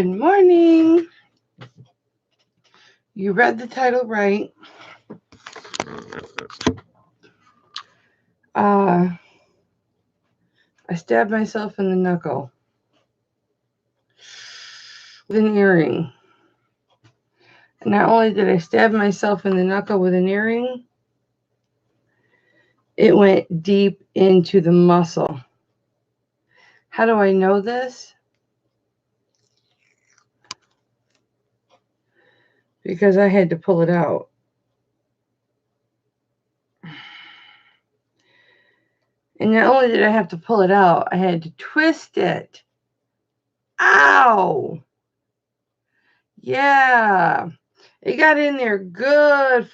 Good morning. You read the title right. I stabbed myself in the knuckle with an earring. And not only did I stab myself in the knuckle with an earring, it went deep into the muscle. How do I know this? Because I had to pull it out. And not only did I have to pull it out, I had to twist it. Ow! Yeah. It got in there good,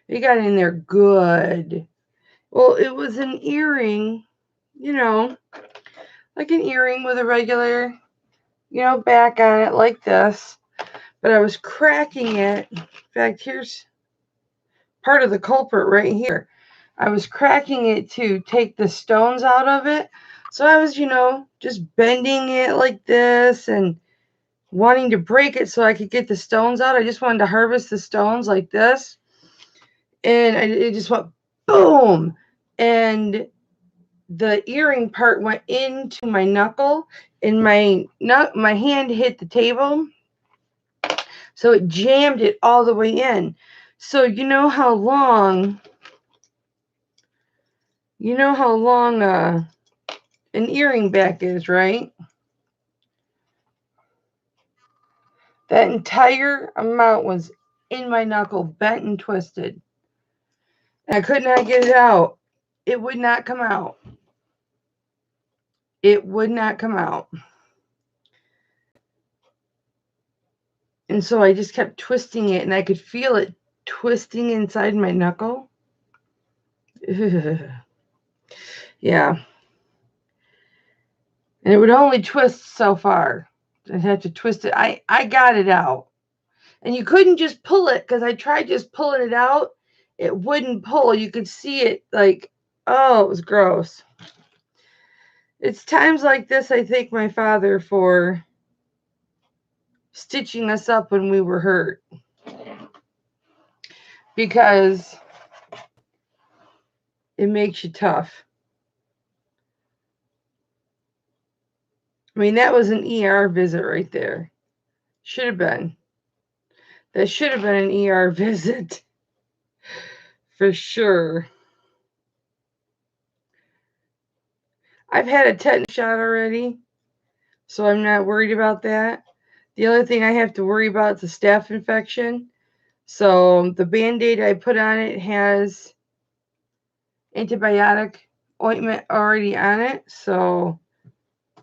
It got in there good. Well, it was an earring, like an earring with a regular, back on it like this. But I was cracking it. In fact, here's part of the culprit right here. I was cracking it to take the stones out of it. So I was, just bending it like this and wanting to break it so I could get the stones out. I just wanted to harvest the stones like this. And it just went boom. And the earring part went into my knuckle, and my hand hit the table. So it jammed it all the way in. So you know how long an earring back is, right? That entire amount was in my knuckle, bent and twisted. And I could not get it out. It would not come out. It would not come out. And so I just kept twisting it, and I could feel it twisting inside my knuckle. Ugh. Yeah. And it would only twist so far. I'd have to twist it. I got it out. And you couldn't just pull it, because I tried just pulling it out. It wouldn't pull. You could see it like, oh, it was gross. It's times like this I thank my father for stitching us up when we were hurt. Because it makes you tough. I mean, that was an ER visit right there. Should have been. That should have been an ER visit. For sure. I've had a tetanus shot already, so I'm not worried about that. The only thing I have to worry about is a staph infection. So the Band-Aid I put on it has antibiotic ointment already on it, so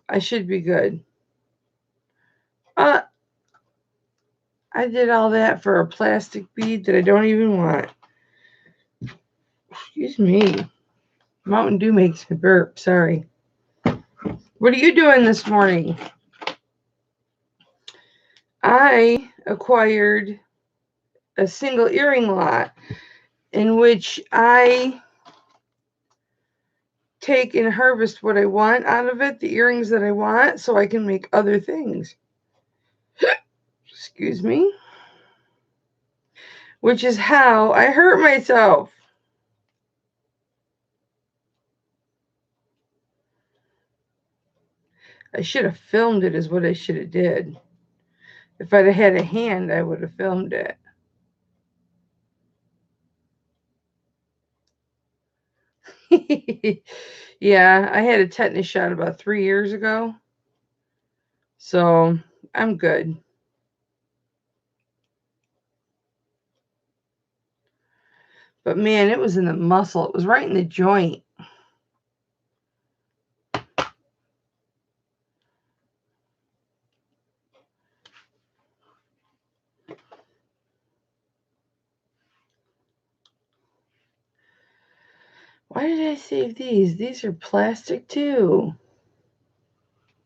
I should be good. I did all that for a plastic bead that I don't even want. Excuse me. Mountain Dew makes me burp. Sorry. What are you doing this morning? I acquired a single earring lot in which I take and harvest what I want out of it, the earrings that I want, so I can make other things. Excuse me. Which is how I hurt myself. I should have filmed it is what I should have did. If I'd have had a hand, I would have filmed it. Yeah, I had a tetanus shot about 3 years ago. So I'm good. But man, it was in the muscle. It was right in the joint. Why did I save these? These are plastic too.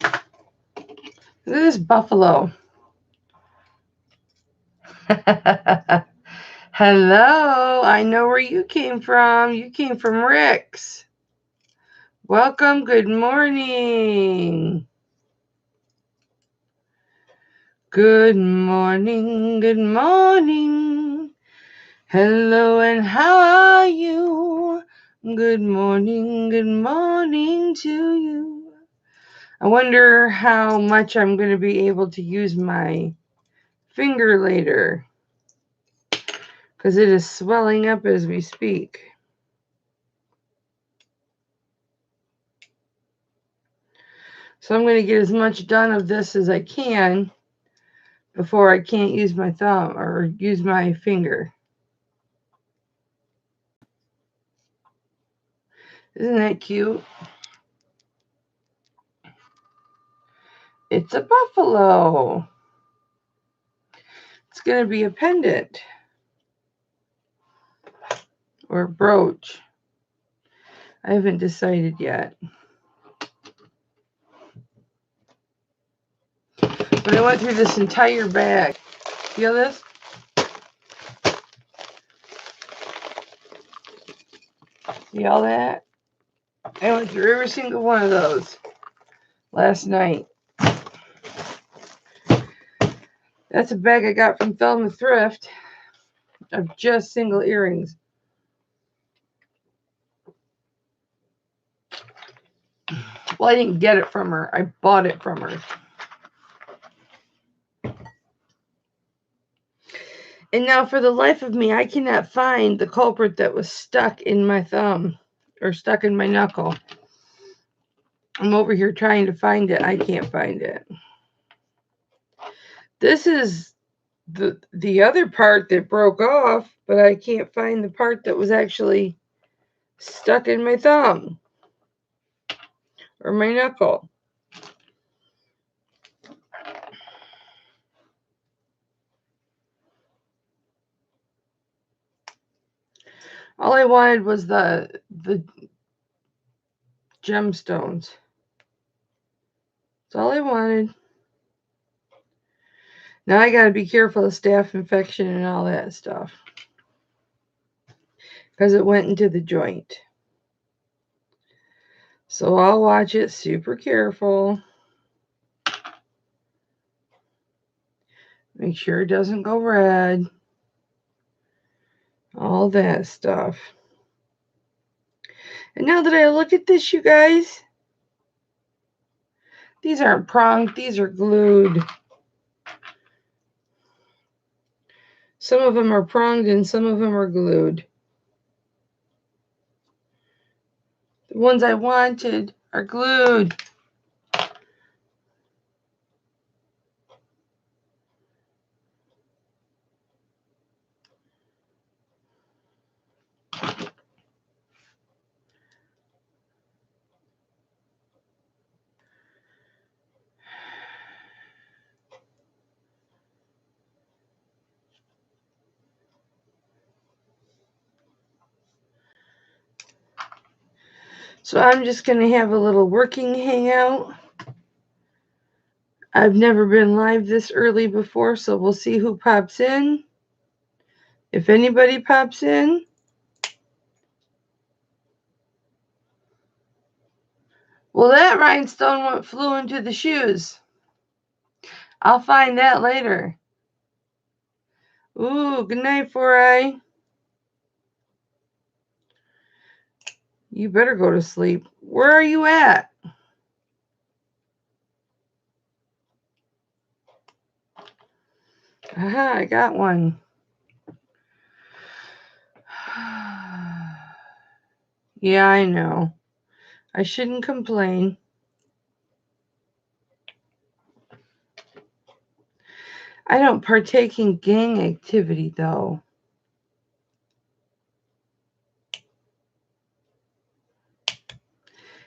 Look at this buffalo. Hello. I know where you came from. You came from Rick's. Welcome. Good morning. Good morning, good morning. Hello, and how are you? Good morning to you. I wonder how much I'm going to be able to use my finger later, because it is swelling up as we speak. So I'm going to get as much done of this as I can before I can't use my thumb or use my finger. Isn't that cute? It's a buffalo. It's going to be a pendant or a brooch. I haven't decided yet. But I went through this entire bag. Feel this? See all that? I went through every single one of those last night. That's a bag I got from Thelma Thrift of just single earrings. Well, I didn't get it from her. I bought it from her. And now, for the life of me, I cannot find the culprit that was stuck in my thumb or stuck in my knuckle. I'm over here trying to find it. I can't find it. This is the other part that broke off, but I can't find the part that was actually stuck in my thumb or my knuckle. All I wanted was the gemstones. That's all I wanted. Now I got to be careful of staph infection and all that stuff, because it went into the joint. So I'll watch it super careful. Make sure it doesn't go red. All that stuff. And now that I look at this, you guys, these aren't pronged, these are glued. Some of them are pronged and some of them are glued. The ones I wanted are glued. So I'm just going to have a little working hangout. I've never been live this early before, so we'll see who pops in. If anybody pops in. Well, that rhinestone flew into the shoes. I'll find that later. Ooh, good night, 4i. You better go to sleep. Where are you at? Aha, I got one. Yeah, I know. I shouldn't complain. I don't partake in gang activity, though.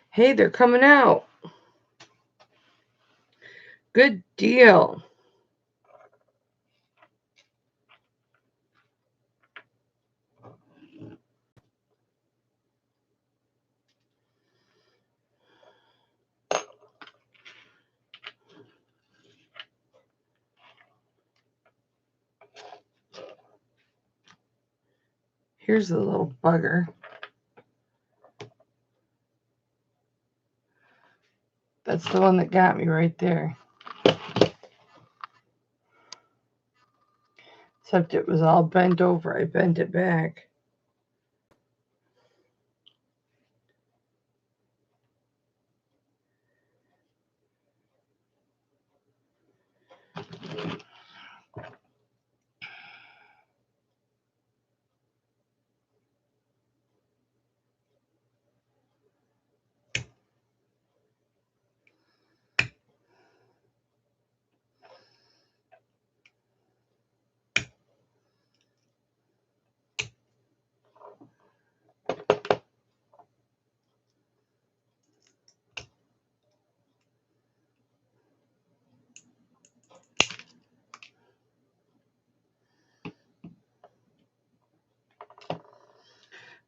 Hey, they're coming out. Good deal. Here's the little bugger. That's the one that got me right there. Except it was all bent over. I bent it back.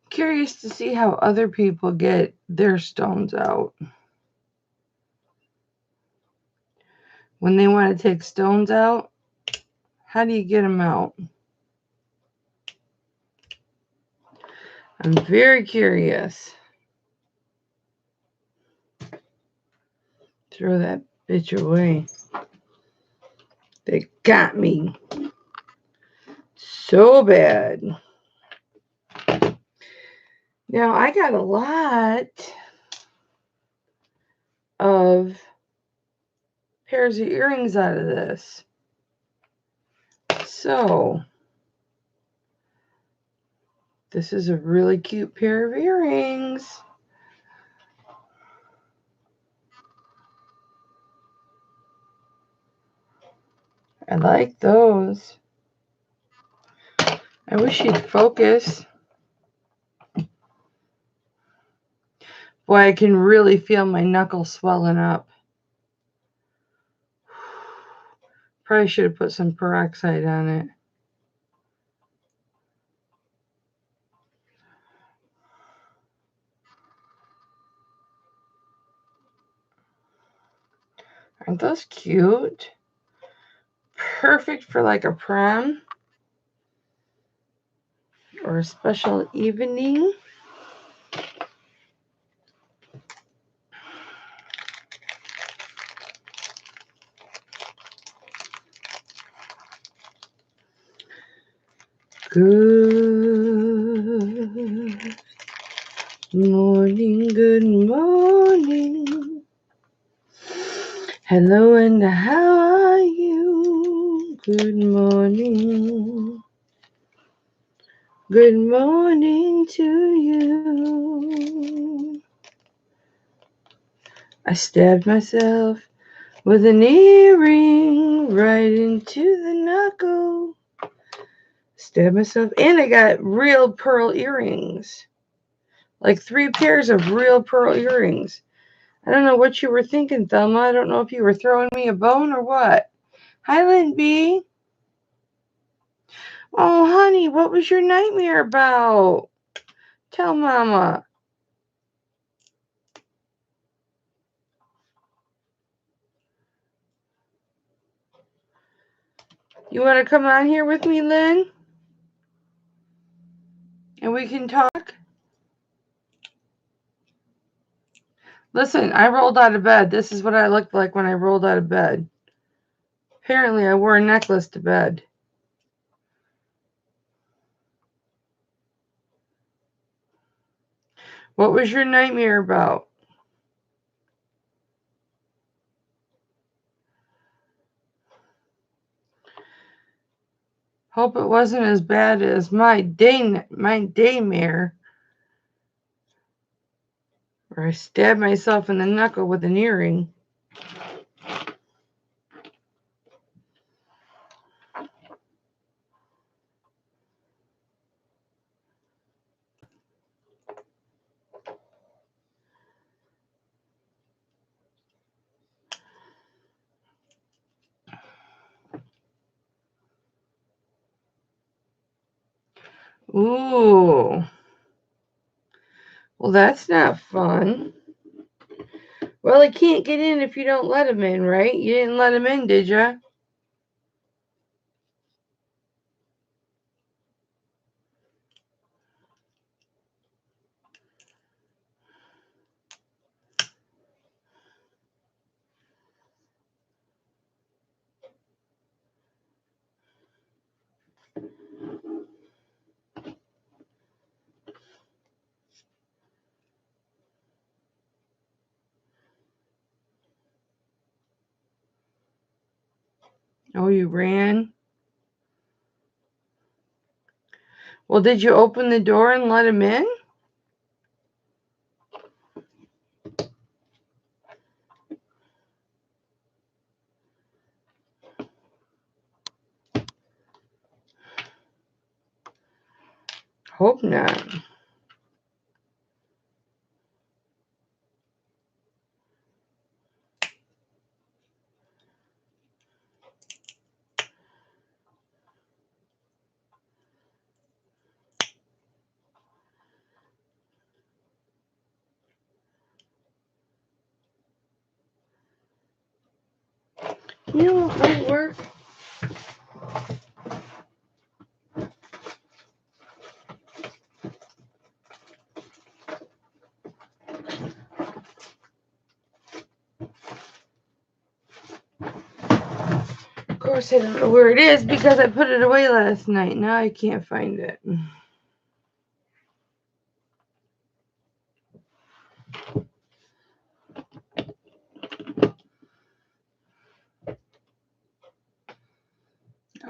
Curious to see how other people get their stones out. When they want to take stones out, how do you get them out? I'm very curious. Throw that bitch away. They got me so bad. Now, I got a lot of pairs of earrings out of this. So, this is a really cute pair of earrings. I like those. I wish you'd focus. Boy, I can really feel my knuckle swelling up. Probably should have put some peroxide on it. Aren't those cute? Perfect for like a prom or a special evening. Good morning, good morning. Hello and how are you? Good morning. Good morning to you. I stabbed myself with an earring right into the knuckle. Stabbed myself, and I got real pearl earrings. Like 3 pairs of real pearl earrings. I don't know what you were thinking, Thelma. I don't know if you were throwing me a bone or what. Hi, Lynn B. Oh, honey, what was your nightmare about? Tell Mama. You want to come on here with me, Lynn? And we can talk? Listen, I rolled out of bed. This is what I looked like when I rolled out of bed. Apparently, I wore a necklace to bed. What was your nightmare about? Hope it wasn't as bad as my daymare, where I stabbed myself in the knuckle with an earring. Ooh. Well, that's not fun. Well, he can't get in if you don't let him in, right? You didn't let him in, did you? Oh, you ran? Well, did you open the door and let him in? Hope not. You know what might work? Of course, I don't know where it is because I put it away last night. Now I can't find it.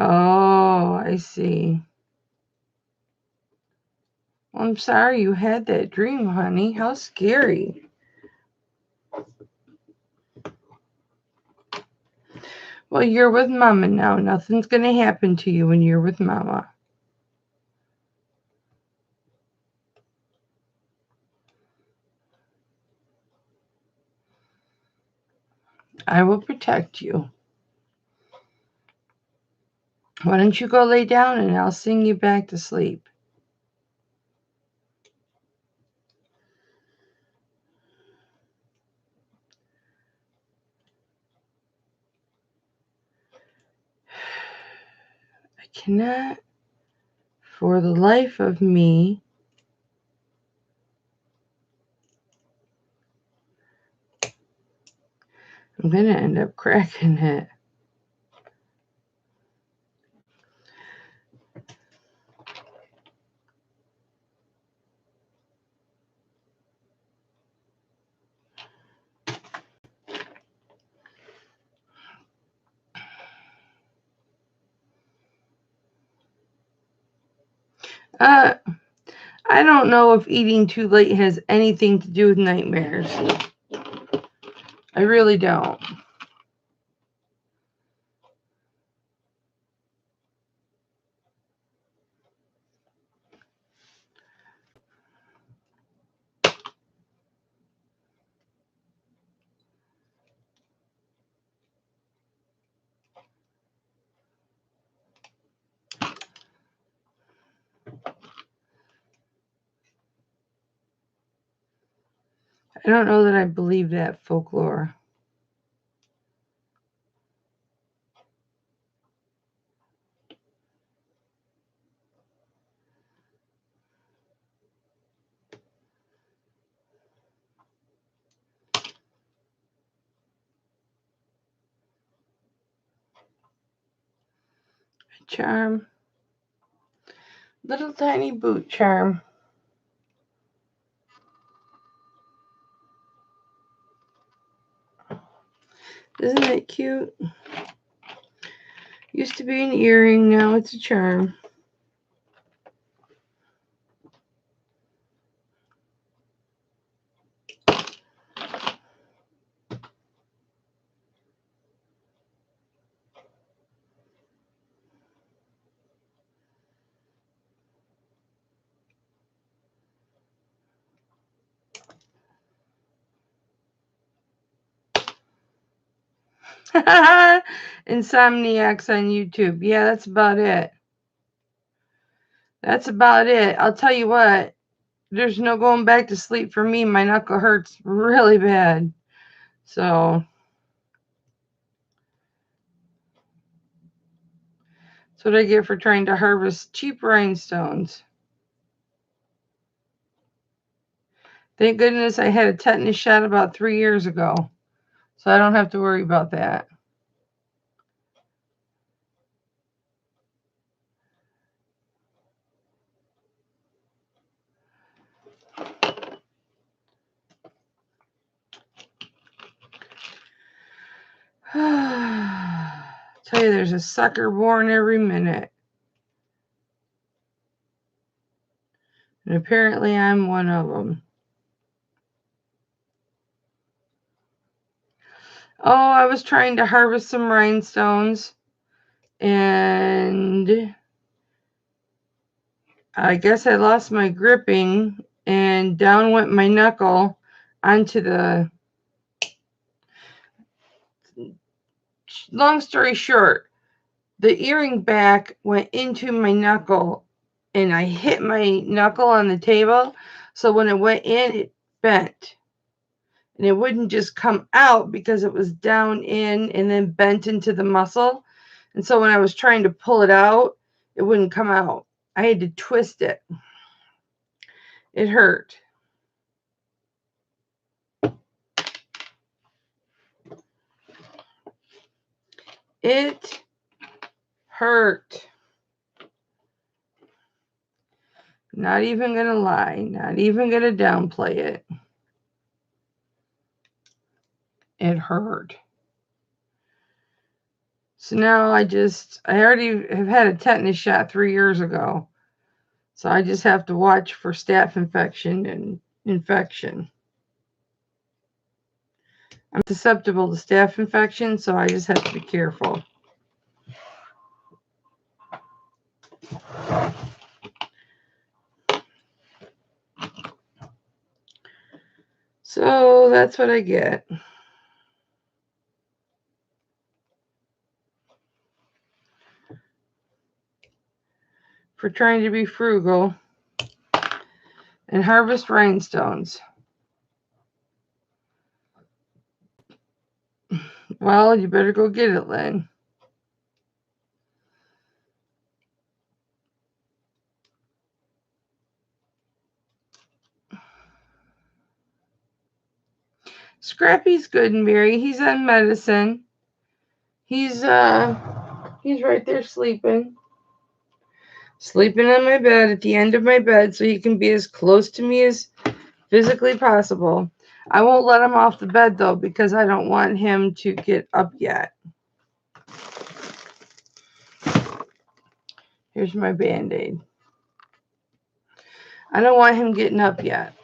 Oh, I see. Well, I'm sorry you had that dream, honey. How scary. Well, you're with Mama now. Nothing's going to happen to you when you're with Mama. I will protect you. Why don't you go lay down and I'll sing you back to sleep. I cannot, for the life of me, I'm going to end up cracking it. I don't know if eating too late has anything to do with nightmares. I really don't. I don't know that I believe that folklore. Charm. Little tiny boot charm. Isn't it cute? Used to be an earring, now it's a charm. Insomniacs on YouTube. Yeah, that's about it. That's about it. I'll tell you what, there's no going back to sleep for me. My knuckle hurts really bad. So that's what I get for trying to harvest cheap rhinestones. Thank goodness I had a tetanus shot about 3 years ago. So I don't have to worry about that. Tell you, there's a sucker born every minute. And apparently I'm one of them. Oh, I was trying to harvest some rhinestones. And I guess I lost my gripping. And down went my knuckle onto the... Long story short, the earring back went into my knuckle. And I hit my knuckle on the table. So when it went in, it bent. And it wouldn't just come out because it was down in and then bent into the muscle. And so when I was trying to pull it out, it wouldn't come out. I had to twist it. It hurt. It hurt. Not even going to lie. Not even going to downplay it. It hurt. So now I already have had a tetanus shot 3 years ago. So I just have to watch for staph infection and infection. I'm susceptible to staph infection, so I just have to be careful. So that's what I get. For trying to be frugal and harvest rhinestones. Well, you better go get it, Lynn. Scrappy's good and Mary. He's on medicine. He's right there sleeping. Sleeping on my bed at the end of my bed so he can be as close to me as physically possible. I won't let him off the bed though because I don't want him to get up yet. Here's my Band-Aid. I don't want him getting up yet.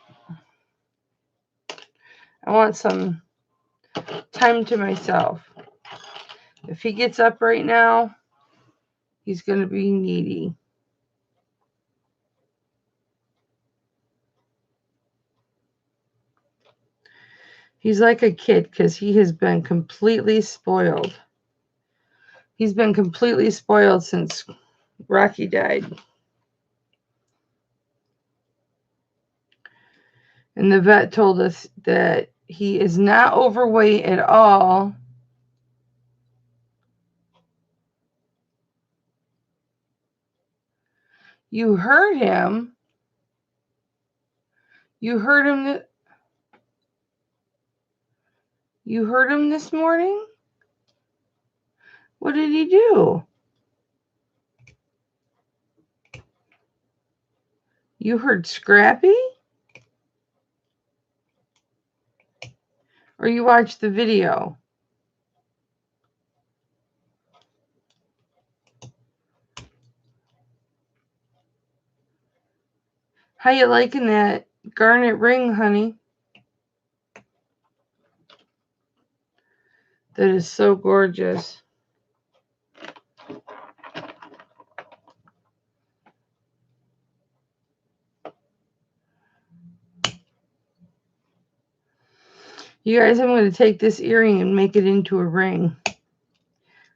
I want some time to myself. If he gets up right now, he's going to be needy. He's like a kid because he has been completely spoiled. He's been completely spoiled since Rocky died. And the vet told us that he is not overweight at all. You heard him. You heard him. You heard him this morning? What did he do? You heard Scrappy? Or you watched the video? How you liking that garnet ring, honey? That is so gorgeous. You guys, I'm going to take this earring and make it into a ring.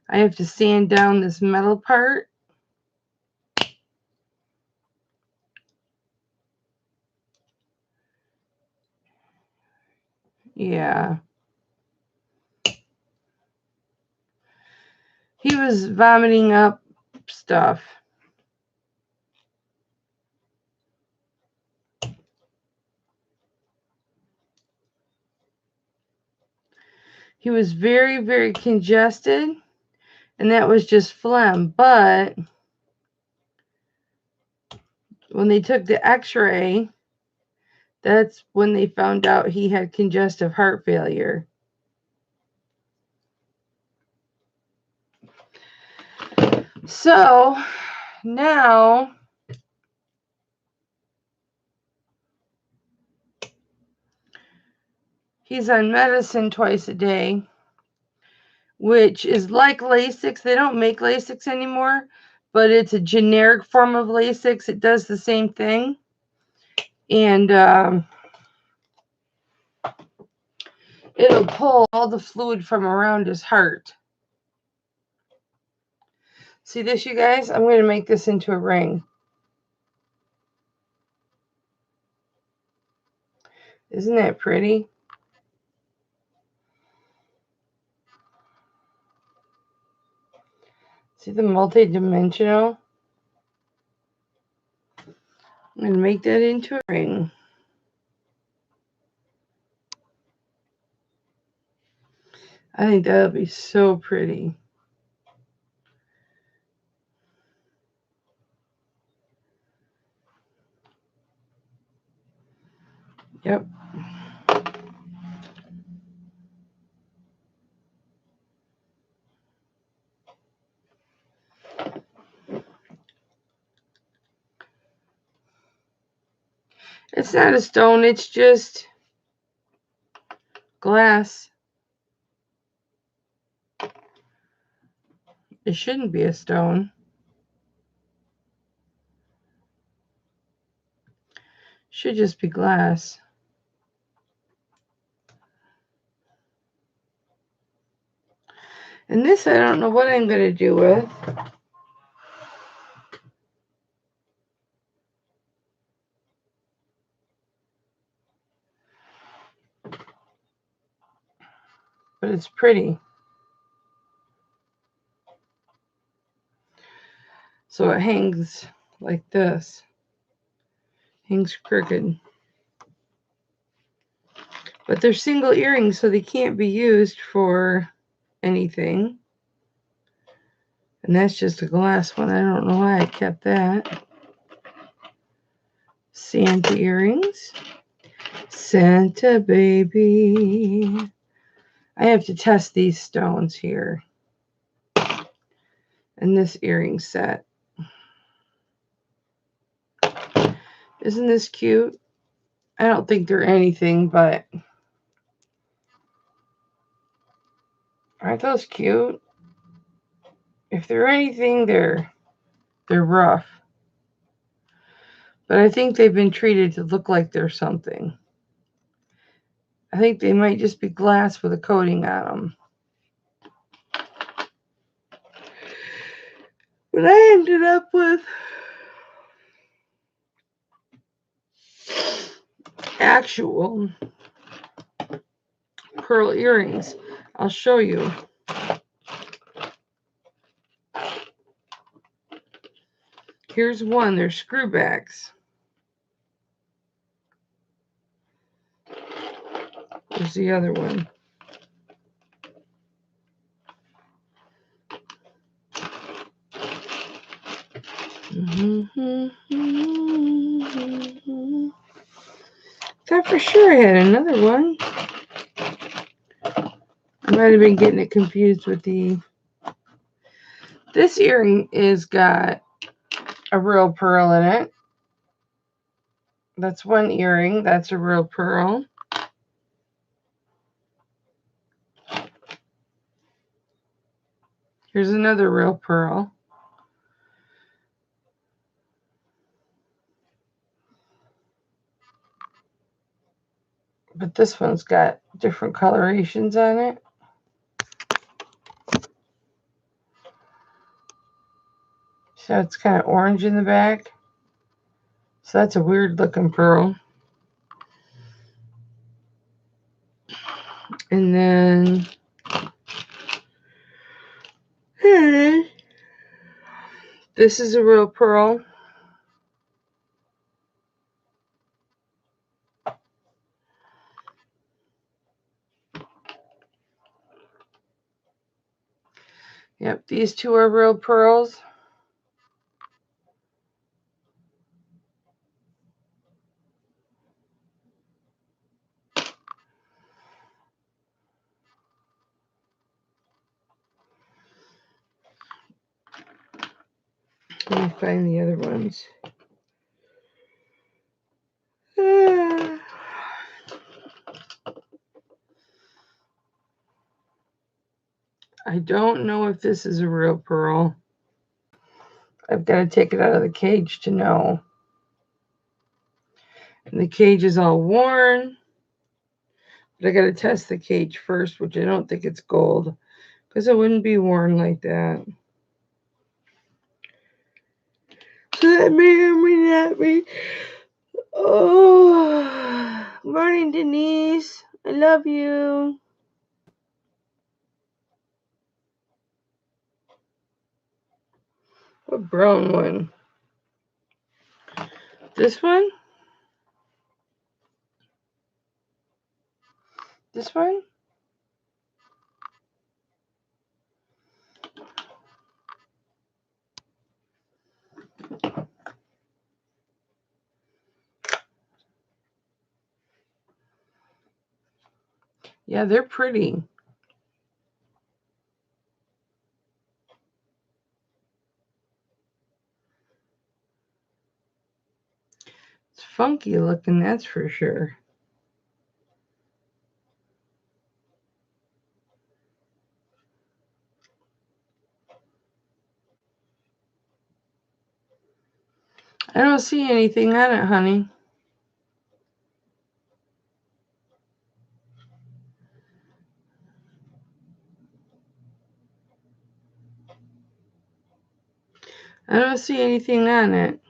I have to sand down this metal part. Yeah. He was vomiting up stuff. He was very, very congested, and that was just phlegm. But when they took the x-ray, that's when they found out he had congestive heart failure. So now he's on medicine twice a day, which is like Lasix. They don't make Lasix anymore, but it's a generic form of Lasix. It does the same thing. And it'll pull all the fluid from around his heart. See this, you guys? I'm going to make this into a ring. Isn't that pretty? See the multi-dimensional? I'm going to make that into a ring. I think that'll be so pretty. Yep. It's not a stone, it's just glass. It shouldn't be a stone. Should just be glass. And this I don't know what I'm going to do with. But it's pretty. So it hangs like this. Hangs crooked. But they're single earrings, so they can't be used for anything. And that's just a glass one. I don't know why I kept that. Santa earrings. Santa baby. I have to test these stones here. And this earring set. Isn't this cute? I don't think they're anything, but aren't those cute? If they're anything, they're rough. But I think they've been treated to look like they're something. I think they might just be glass with a coating on them. But I ended up with actual pearl earrings. I'll show you. Here's one. They're screwbacks. There's the other one. Thought for sure I had another one. I might have been getting it confused with the... This earring is got a real pearl in it. That's one earring. That's a real pearl. Here's another real pearl. But this one's got different colorations on it. So it's kind of orange in the back. So that's a weird looking pearl. And then this is a real pearl. Yep, these two are real pearls. Let me find the other ones. I don't know if this is a real pearl. I've got to take it out of the cage to know. And the cage is all worn. But I got to test the cage first, which I don't think it's gold, because it wouldn't be worn like that. So that may or may not be. Oh, morning, Denise. I love you. What brown one? This one? This one? Yeah, they're pretty. It's funky looking, that's for sure. I don't see anything on it, honey. I don't see anything on it.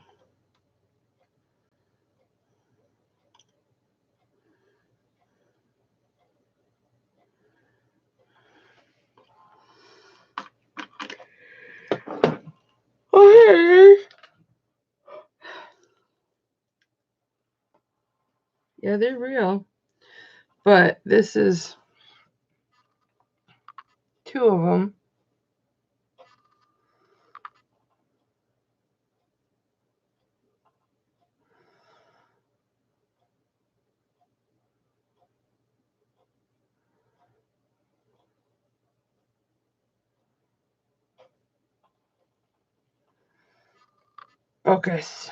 Okay. Yeah, they're real. But this is 2 of them. Focus.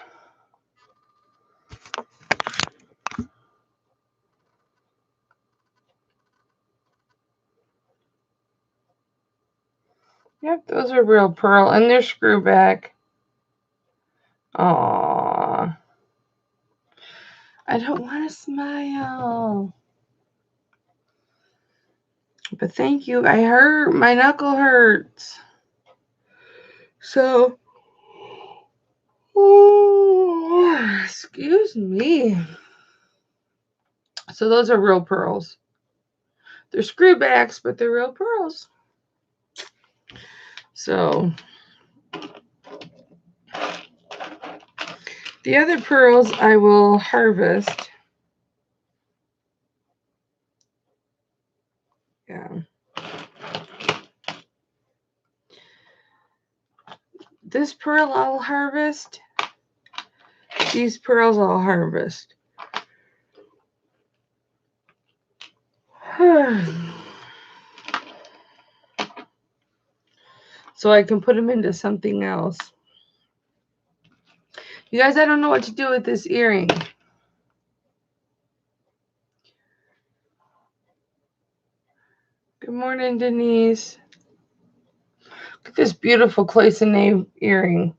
Yep, those are real pearl, and they're screw back. Aww. I don't want to smile. But thank you. I hurt. My knuckle hurts. So, oh, excuse me. So those are real pearls. They're screwbacks, but they're real pearls. So the other pearls I will harvest. Yeah. This pearl I'll harvest. These pearls I'll harvest. So I can put them into something else. You guys, I don't know what to do with this earring. Good morning, Denise. Look at this beautiful cloisonne earring.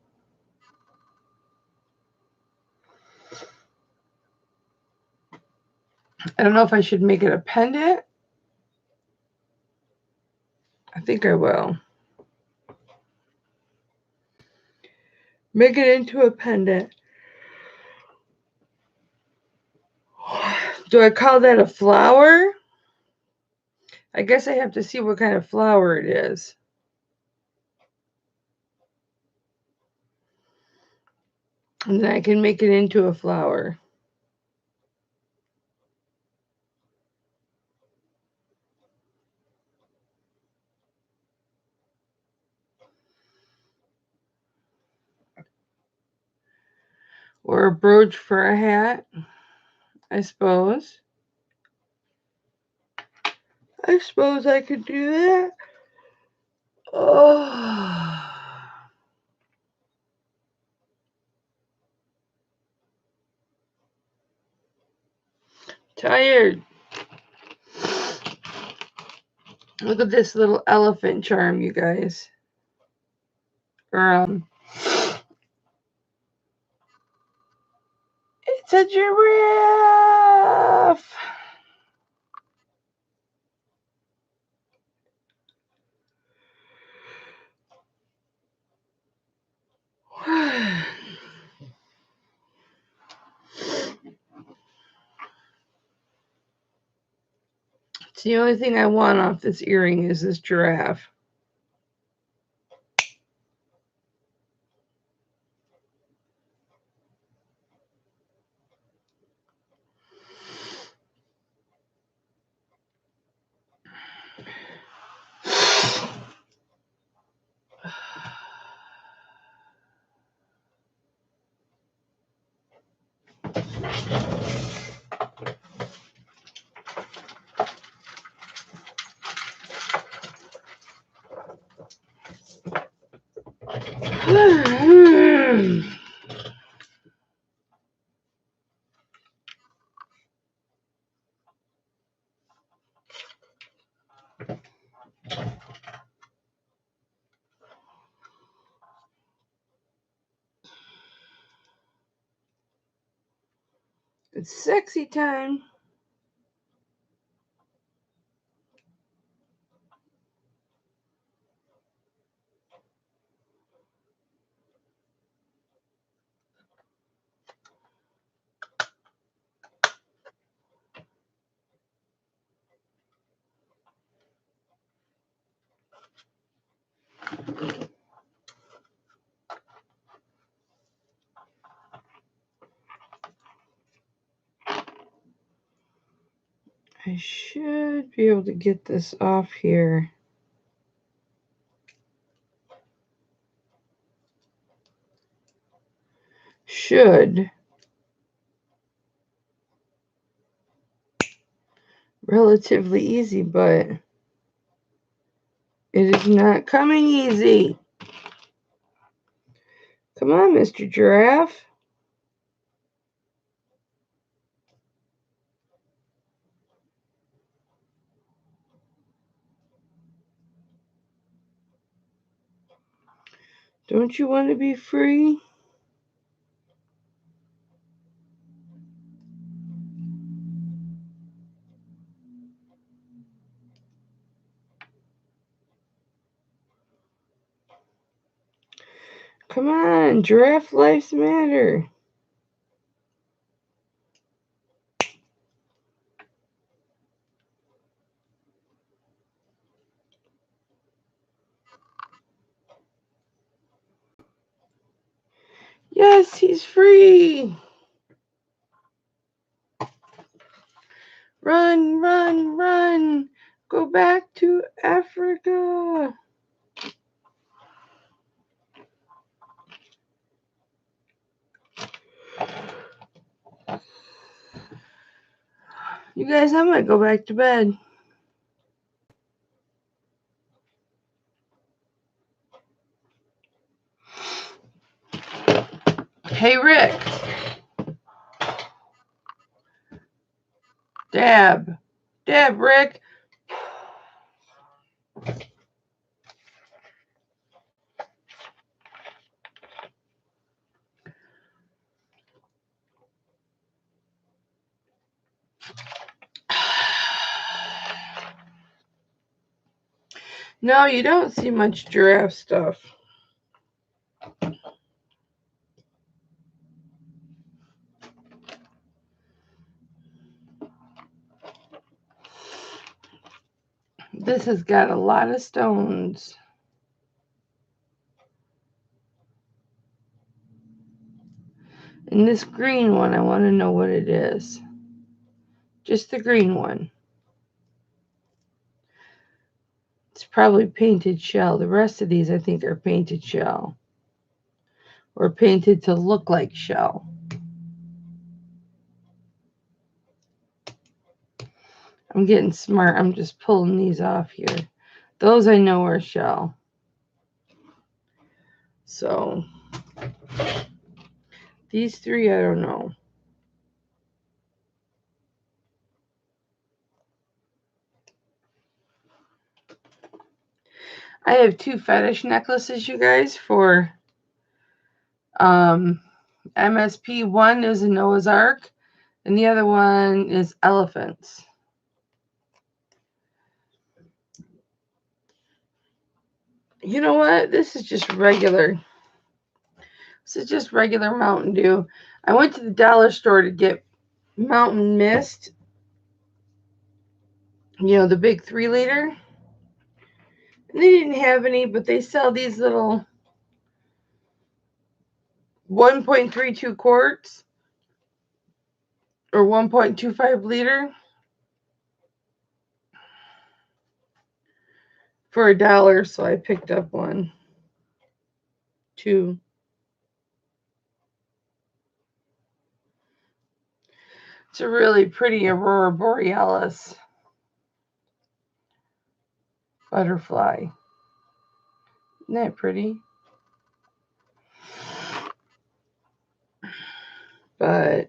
I don't know if I should make it a pendant. I think I will. Make it into a pendant. Do I call that a flower? I guess I have to see what kind of flower it is. And then I can make it into a flower. Or a brooch for a hat, I suppose. I suppose I could do that. Oh. Tired. Look at this little elephant charm, you guys. Or, it's a giraffe. It's the only thing I want off this earring is this giraffe. It's sexy time. I should be able to get this off here. Should. Relatively easy, but it is not coming easy. Come on, Mr. Giraffe. Don't you want to be free? Come on, giraffe lives matter. Yes, he's free. Run, run, run. Go back to Africa. You guys, I might go back to bed. Hey, Rick. Dab. Dab, Rick. No, you don't see much giraffe stuff. This has got a lot of stones. And this green one, I want to know what it is. Just the green one. It's probably painted shell. The rest of these, I think, are painted shell. Or painted to look like shell. I'm getting smart. I'm just pulling these off here. Those I know are shell. So, these three, I don't know. I have 2 fetish necklaces, you guys, for MSP. One is a Noah's Ark, and the other one is elephants. You know what? This is just regular. This is just regular Mountain Dew. I went to the dollar store to get Mountain Mist. You know, the big 3-liter. And they didn't have any, but they sell these little 1.32 quarts or 1.25 liter for $1. So I picked up 1, 2. It's a really pretty Aurora Borealis butterfly. Isn't that pretty? But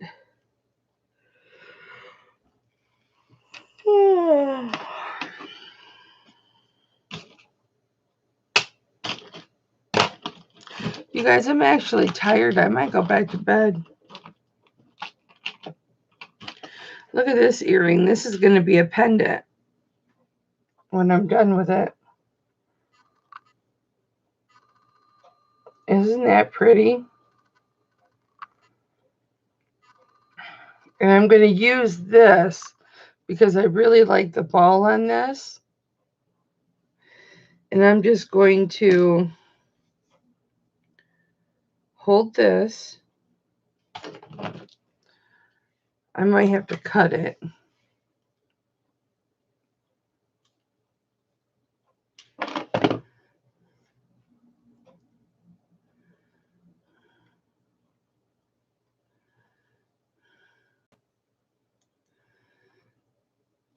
you guys, I'm actually tired. I might go back to bed. Look at this earring. This is going to be a pendant when I'm done with it. Isn't that pretty? And I'm going to use this because I really like the ball on this. And I'm just going to hold this. I might have to cut it.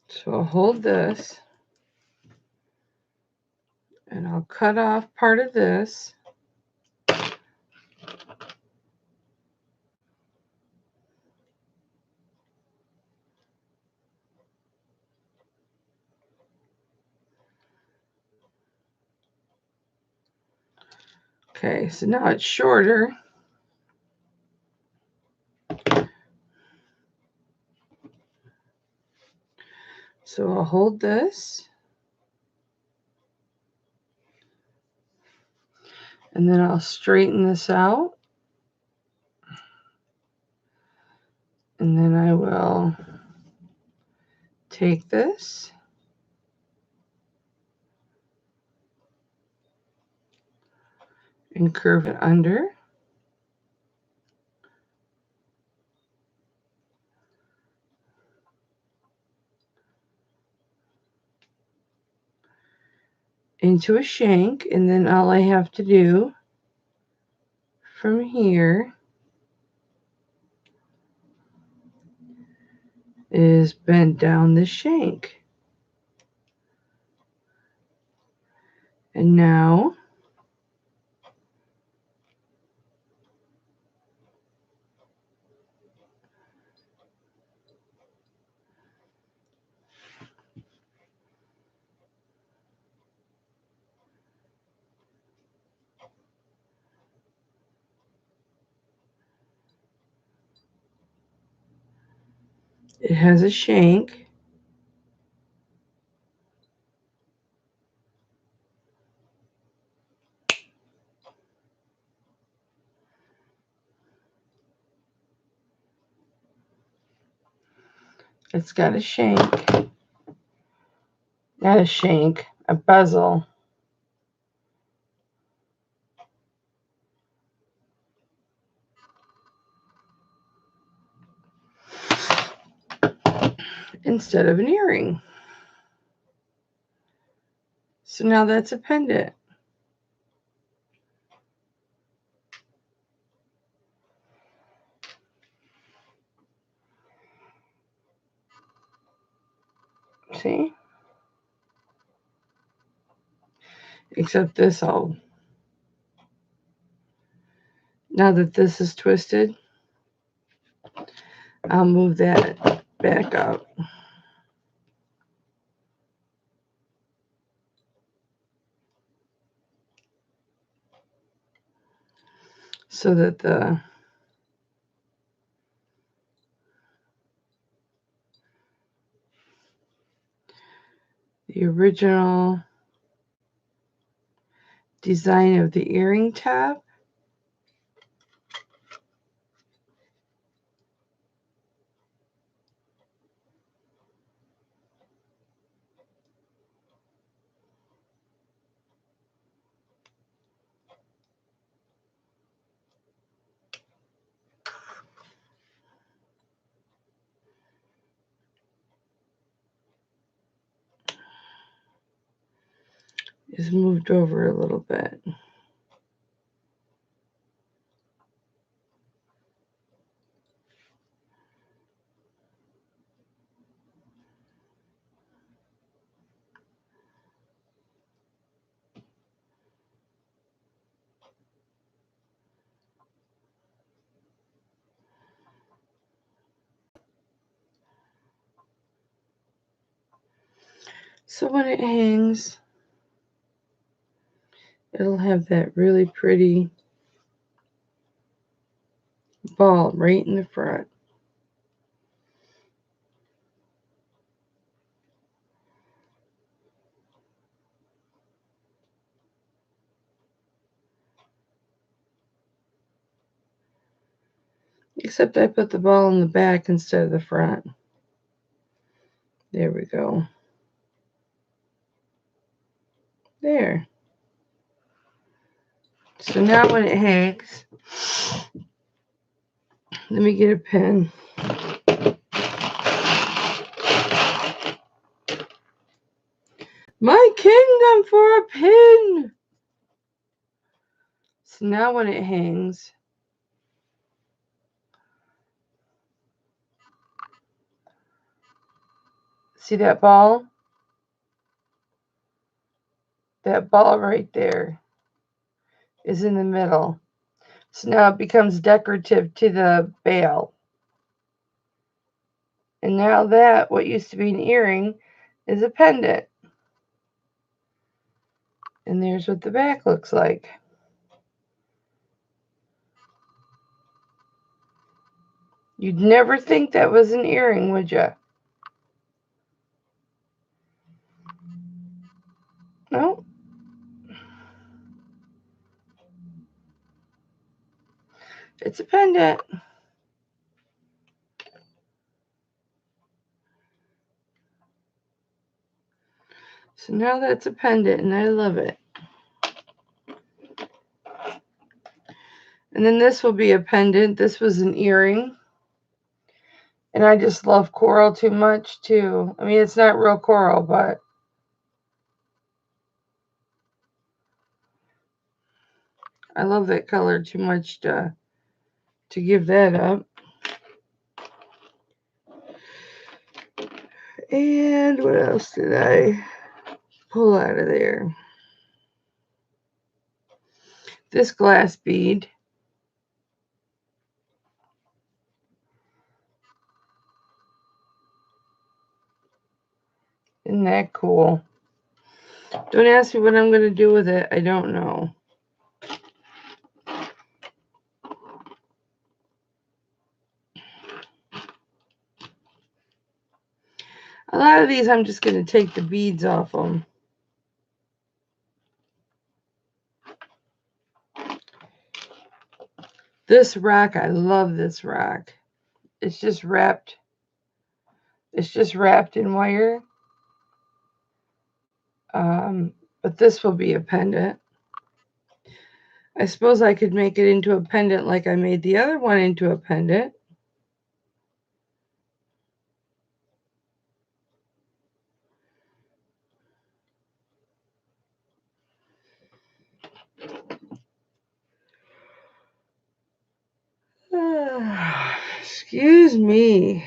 So I'll hold this. And I'll cut off part of this. Okay, so now it's shorter. So I'll hold this. And then I'll straighten this out. And then I will take this and curve it under. Into a shank, and then all I have to do from here is bend down the shank. And now it has a shank. It's got a shank, not a shank, a bezel. Instead of an earring. So now that's a pendant. See? Except this now that this is twisted, I'll move that back up. so that the original design of the earring top is moved over a little bit. So when it hangs, it'll have that really pretty ball right in the front. Except I put the ball in the back instead of the front. There we go. There. So now when it hangs, let me get a pen. My kingdom for a pin! So now when it hangs, see that ball? That ball right there is in the middle. So now it becomes decorative to the bail. And now that, what used to be an earring, is a pendant. And there's what the back looks like. You'd never think that was an earring, would you? No. It's a pendant. So now that's a pendant, and I love it. And then this will be a pendant. This was an earring. And I just love coral too much, too. I mean, it's not real coral, but I love that color too much to give that up. And what else did I pull out of there? This glass bead. Isn't that cool? Don't ask me what I'm going to do with it. I don't know. A lot of these I'm just going to take the beads off them. This rock, I love this rock. It's just wrapped. It's just wrapped in wire. But this will be a pendant. I suppose I could make it into a pendant like I made the other one into a pendant. Excuse me.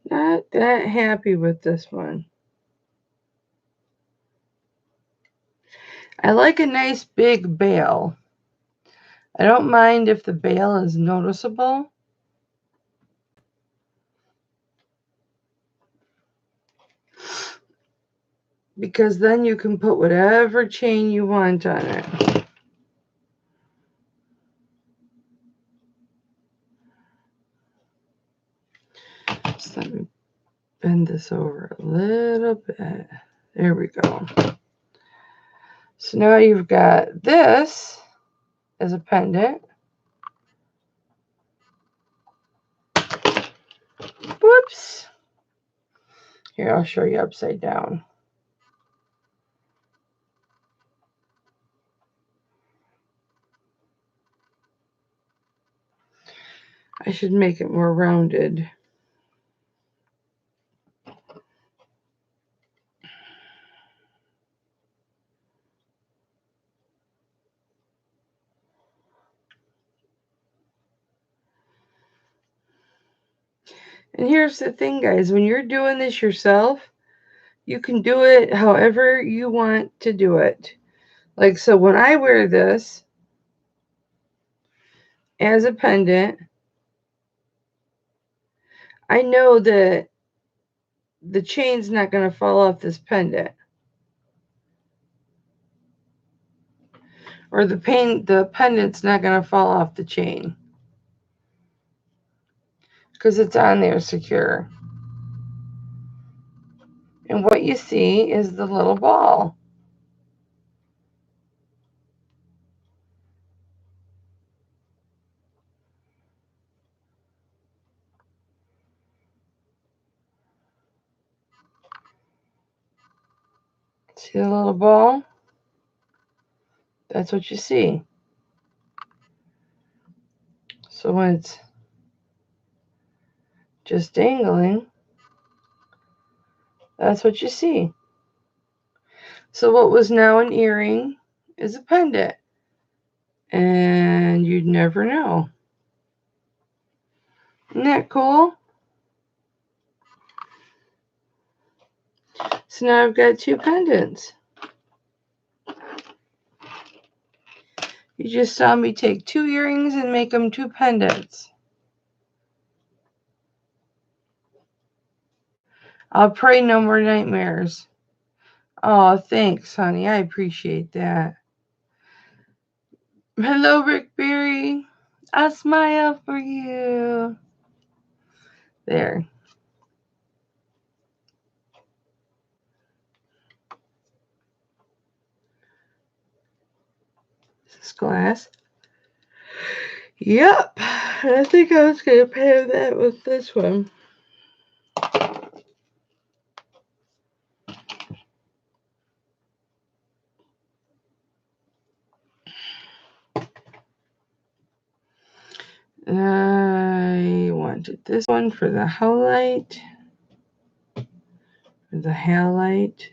Not that happy with this one. I like a nice big bail. I don't mind if the bail is noticeable. Because then you can put whatever chain you want on it. So let me bend this over a little bit. There we go. So now you've got this as a pendant. Whoops. Here, I'll show you upside down. I should make it more rounded. And here's the thing, guys. When you're doing this yourself, you can do it however you want to do it. Like, so when I wear this as a pendant, I know that the chain's not going to fall off this pendant. Or the pendant's not going to fall off the chain. Because it's on there secure. And what you see is the little ball. See the little ball? That's what you see. So when it's just dangling, that's what you see. So what was now an earring is a pendant. And you'd never know. Isn't that cool? So now I've got two pendants. You just saw me take two earrings and make them two pendants. I'll pray no more nightmares. Oh, thanks, honey. I appreciate that. Hello, Rick Berry. I smile for you. There. This glass. Yep. I think I was going to pair that with this one. I wanted this one for the highlight. For the highlight.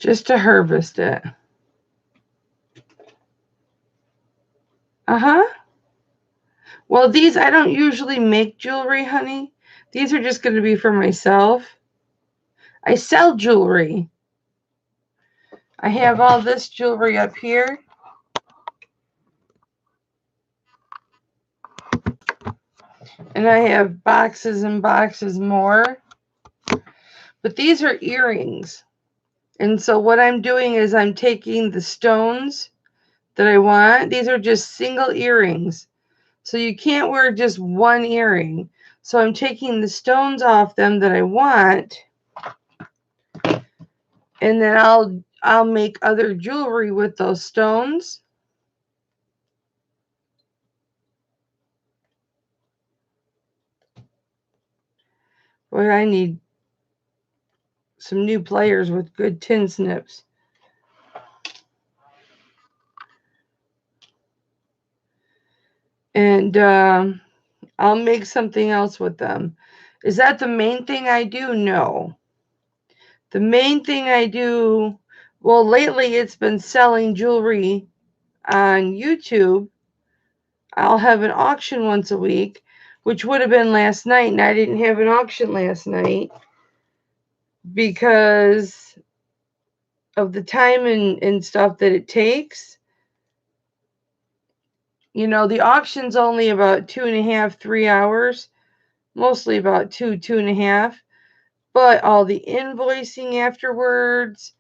Just to harvest it. Uh-huh. Well, these, I don't usually make jewelry, honey. These are just going to be for myself. I sell jewelry. I have all this jewelry up here. And I have boxes and boxes more. But these are earrings. And so what I'm doing is I'm taking the stones that I want. These are just single earrings. So you can't wear just one earring. So I'm taking the stones off them that I want. And then I'll make other jewelry with those stones. Boy, I need some new pliers with good tin snips. And I'll make something else with them. Is that the main thing I do? No. The main thing I do, well, lately it's been selling jewelry on YouTube. I'll have an auction once a week, which would have been last night, and I didn't have an auction last night because of the time and stuff that it takes. You know, the auction's only about 2.5, 3 hours, mostly about 2.5. But all the invoicing afterwards,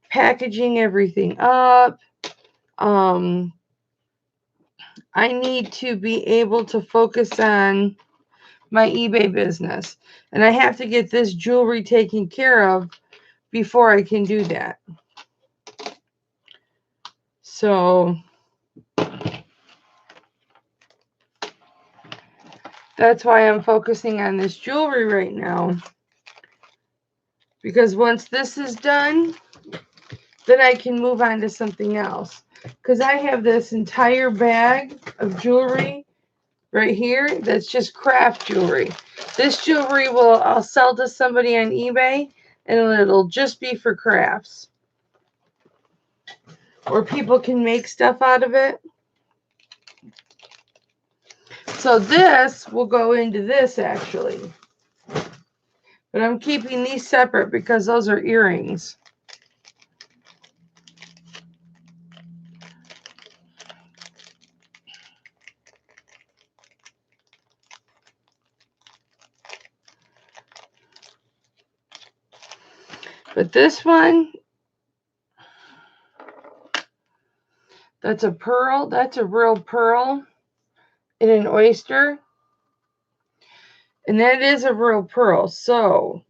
packaging everything up, I need to be able to focus on my eBay business. And I have to get this jewelry taken care of before I can do that. So that's why I'm focusing on this jewelry right now. Because once this is done, then I can move on to something else. Because I have this entire bag of jewelry right here that's just craft jewelry. This jewelry I'll sell to somebody on eBay, and it'll just be for crafts. Or people can make stuff out of it. So this will go into this actually. But I'm keeping these separate because those are earrings. But this one, that's a pearl. That's a real pearl in an oyster. And that is a real pearl. So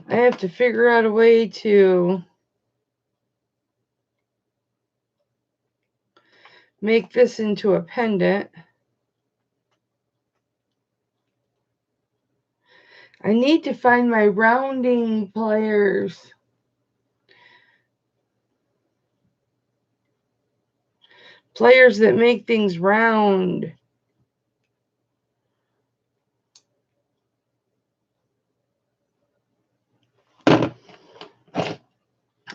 I have to figure out a way to make this into a pendant. I need to find my rounding pliers. Pliers that make things round. I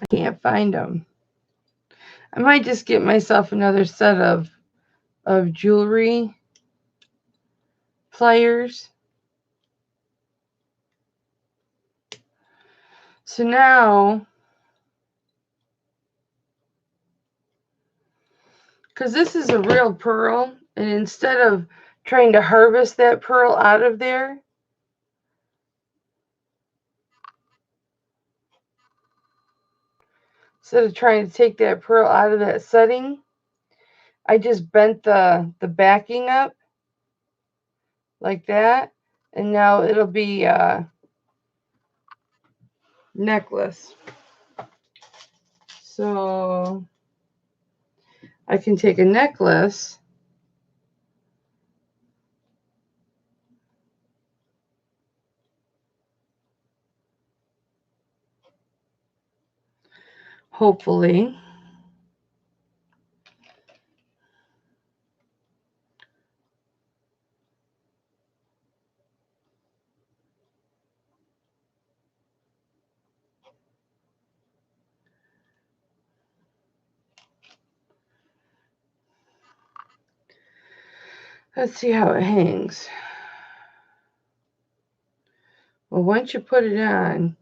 can't find them. I might just get myself another set of jewelry pliers. So now, because this is a real pearl, and instead of trying to harvest that pearl out of there, instead of trying to take that pearl out of that setting, I just bent the backing up like that, and now it'll be a necklace. So I can take a necklace hopefully. Let's see how it hangs. Well, once you put it on,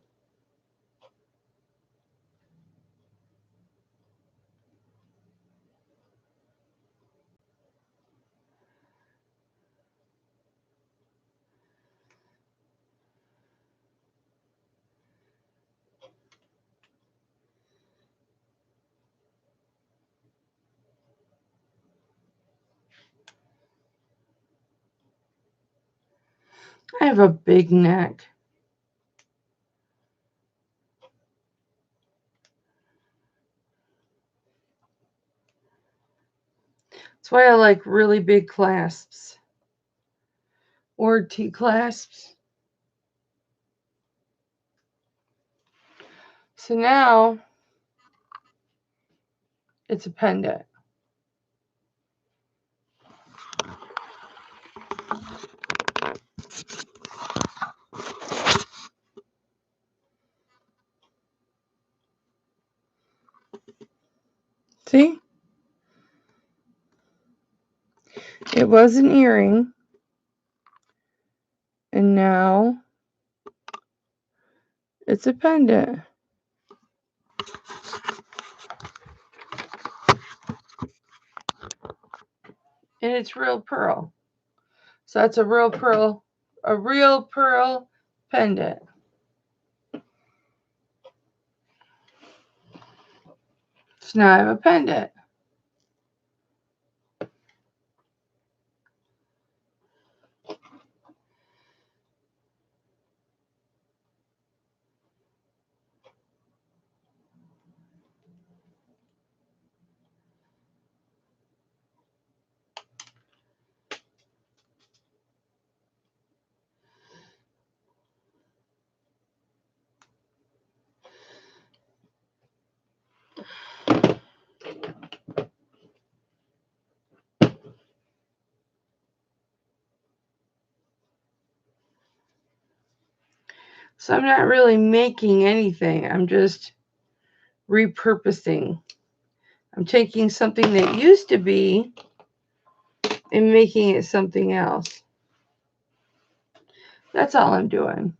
I have a big neck. That's why I like really big clasps or T-clasps. So now it's a pendant. See? It was an earring. And now it's a pendant. And it's real pearl. So that's a real pearl pendant. So now I have a pendant. So I'm not really making anything. I'm just repurposing. I'm taking something that used to be and making it something else. That's all I'm doing.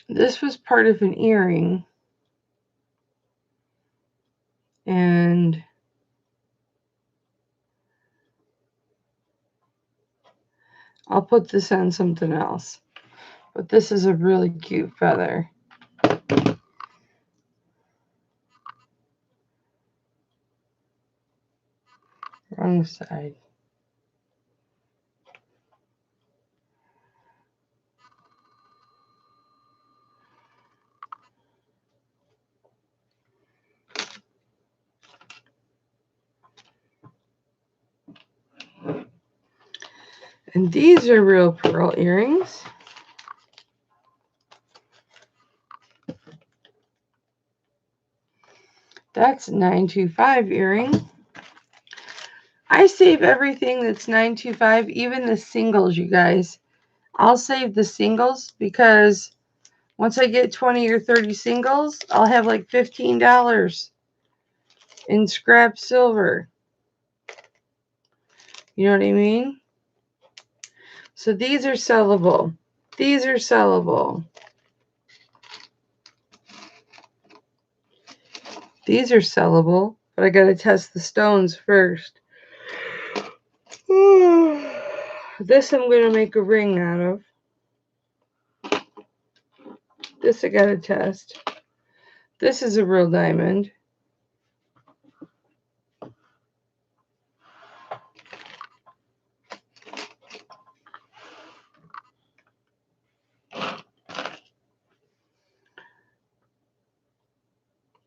This was part of an earring. And I'll put this on something else. But this is a really cute feather. Wrong side. And these are real pearl earrings. That's 925 earring. I save everything that's 925, even the singles, you guys. I'll save the singles because once I get 20 or 30 singles, I'll have like $15 in scrap silver. You know what I mean? So these are sellable. These are sellable. These are sellable, but I gotta test the stones first. This I'm gonna make a ring out of. This I gotta test. This is a real diamond.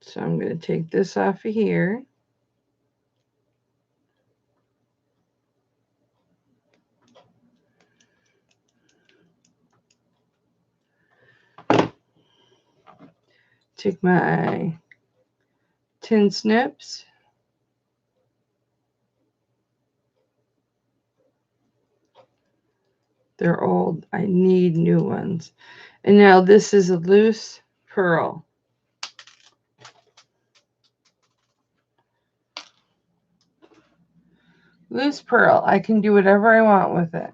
So I'm going to take this off of here. Take my tin snips. They're old. I need new ones. And now this is a loose pearl. Loose pearl. I can do whatever I want with it.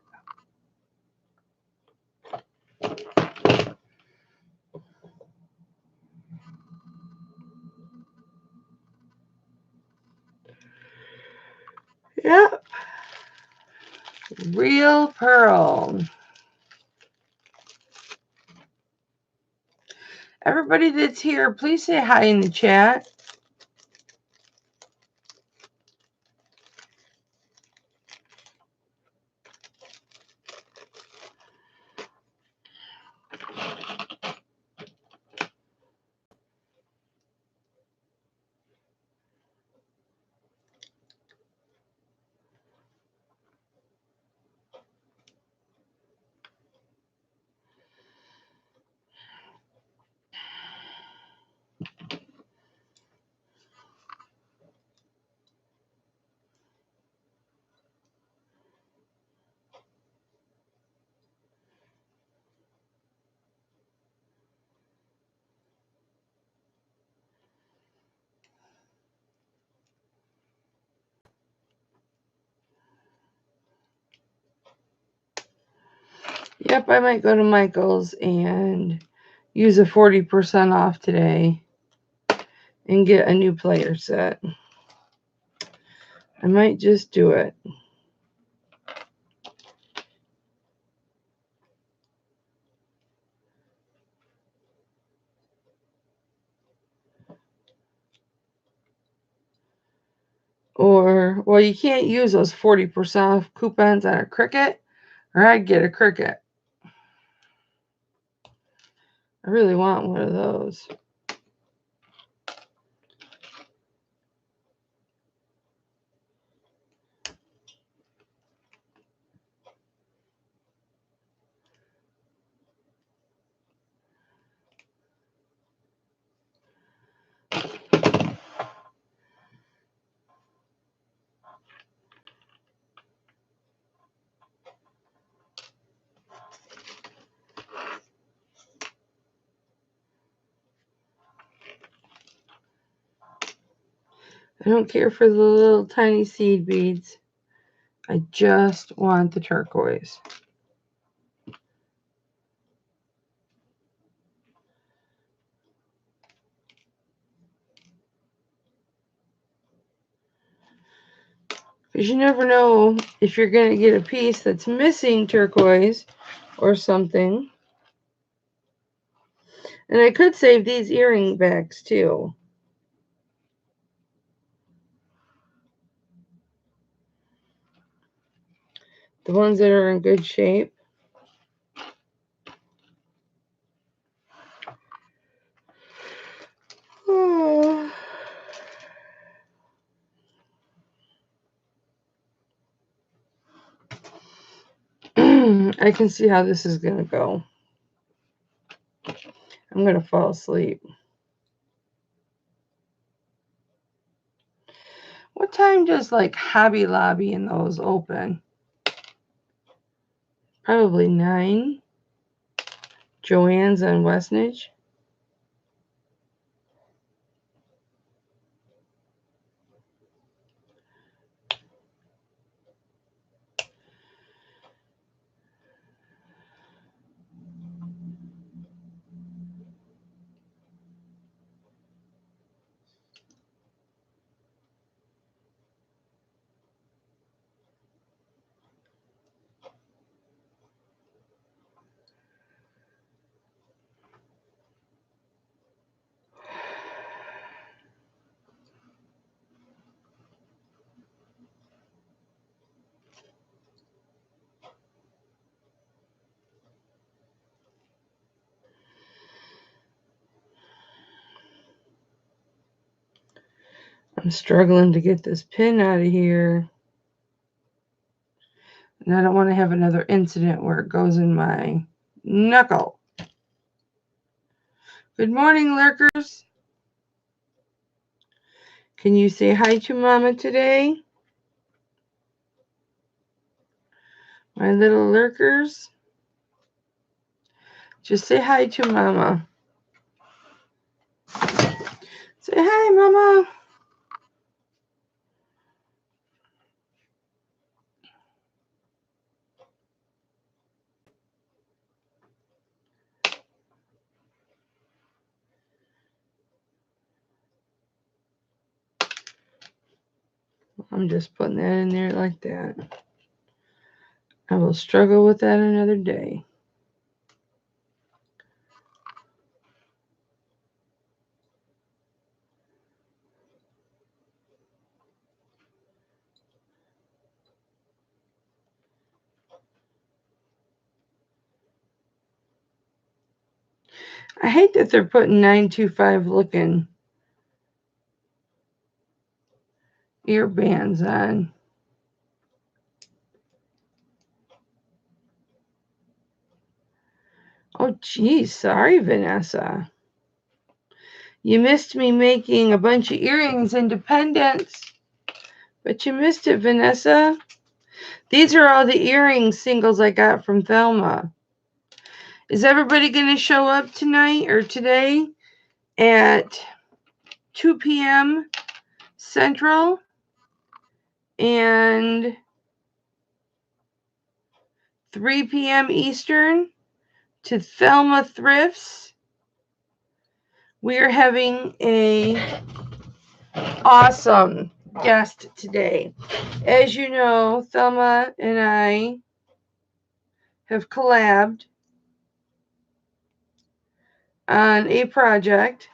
Yep. Real pearl. Everybody that's here, please say hi in the chat. Yep, I might go to Michael's and use a 40% off today and get a new player set. I might just do it. Or, well, you can't use those 40% off coupons on a Cricut, or I'd get a Cricut. I really want one of those. I don't care for the little tiny seed beads. I just want the turquoise. Because you never know if you're going to get a piece that's missing turquoise or something. And I could save these earring backs too. The ones that are in good shape. Oh. I can see how this is going to go. I'm going to fall asleep. What time does like Hobby Lobby and those open? Probably 9. Joann's on Westnedge. I'm struggling to get this pin out of here. And I don't want to have another incident where it goes in my knuckle. Good morning, lurkers. Can you say hi to Mama today? My little lurkers. Just say hi to Mama. Say hi, Mama. I'm just putting that in there like that. I will struggle with that another day. I hate that they're putting 925 looking ear bands on. Oh, geez. Sorry, Vanessa. You missed me making a bunch of earrings independence. But you missed it, Vanessa. These are all the earring singles I got from Thelma. Is everybody going to show up tonight or today at 2 p.m. Central and 3 p.m. Eastern to Thelma Thrifts? We are having a awesome guest today. As you know, Thelma and I have collabed on a project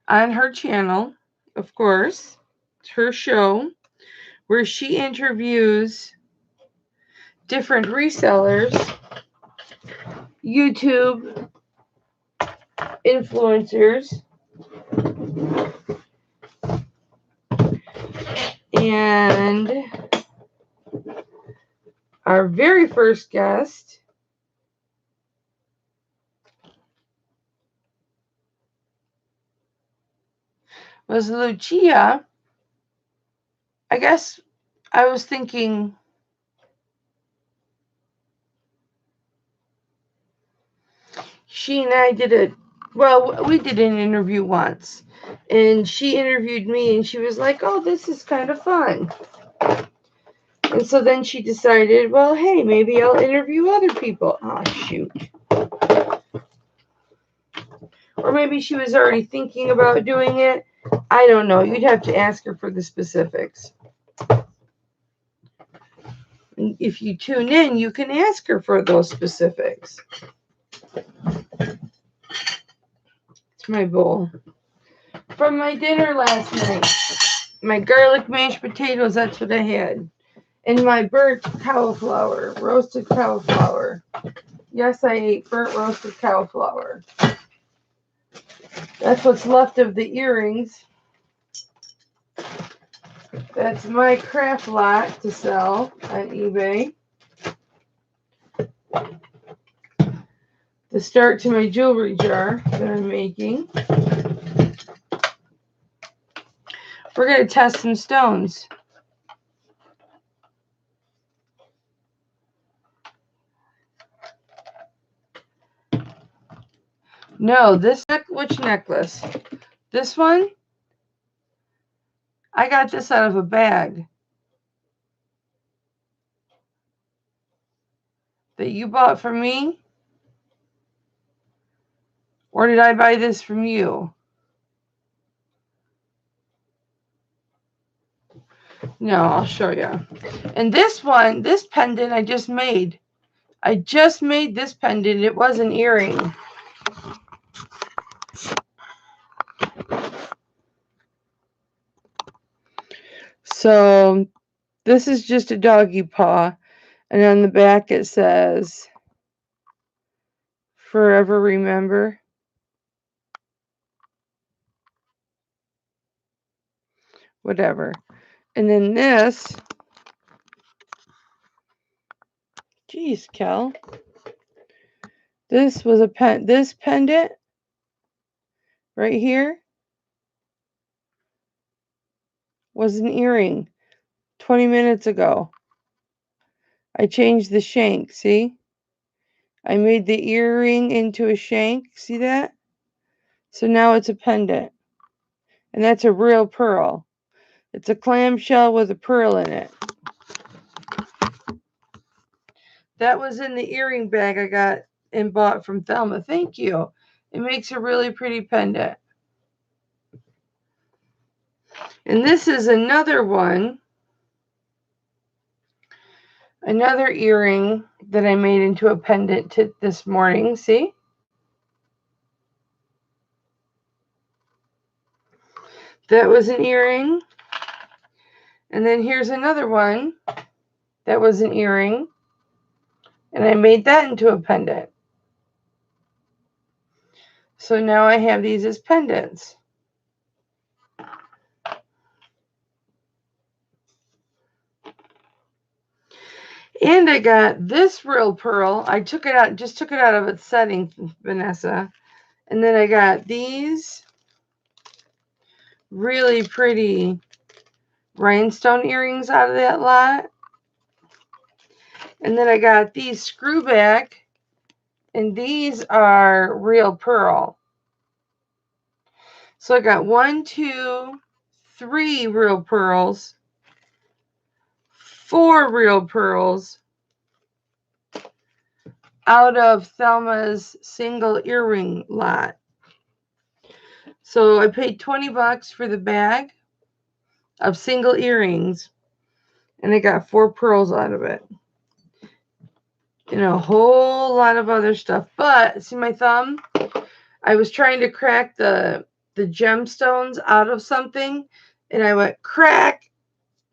on her channel, of course. It's her show where she interviews different resellers, YouTube influencers, and our very first guest was Lucia. I guess I was thinking she and I we did an interview once, and she interviewed me, and she was like, oh, this is kind of fun. And so then she decided, well, hey, maybe I'll interview other people. Oh, shoot. Or maybe she was already thinking about doing it. I don't know. You'd have to ask her for the specifics. And if you tune in, you can ask her for those specifics. It's my bowl. From my dinner last night. My garlic mashed potatoes, that's what I had. And my burnt cauliflower, roasted cauliflower. Yes, I ate burnt roasted cauliflower. That's what's left of the earrings. That's my craft lot to sell on eBay. The start to my jewelry jar that I'm making. We're going to test some stones. No, which necklace? This one? I got this out of a bag that you bought from me. Or did I buy this from you? No, I'll show you. And this one, this pendant I just made. I just made this pendant. It was an earring. So this is just a doggy paw. And on the back it says, forever remember. Whatever. And then this, geez, Kel. This was this pendant right here was an earring 20 minutes ago. I changed the shank, see? I made the earring into a shank, see that? So now it's a pendant. And that's a real pearl. It's a clamshell with a pearl in it. That was in the earring bag I got and bought from Thelma. Thank you. It makes a really pretty pendant. And this is another one, another earring that I made into a pendant this morning. See? That was an earring. And then here's another one that was an earring. And I made that into a pendant. So now I have these as pendants. And I got this real pearl. I took it out, just took it out of its setting, Vanessa. And then I got these really pretty rhinestone earrings out of that lot. And then I got these screw back, and these are real pearl. So I got 1, 2, 3 real pearls, 4 real pearls out of Thelma's single earring lot. So I paid $20 for the bag of single earrings, and I got 4 pearls out of it. And a whole lot of other stuff. But see my thumb? I was trying to crack the gemstones out of something, and I went crack,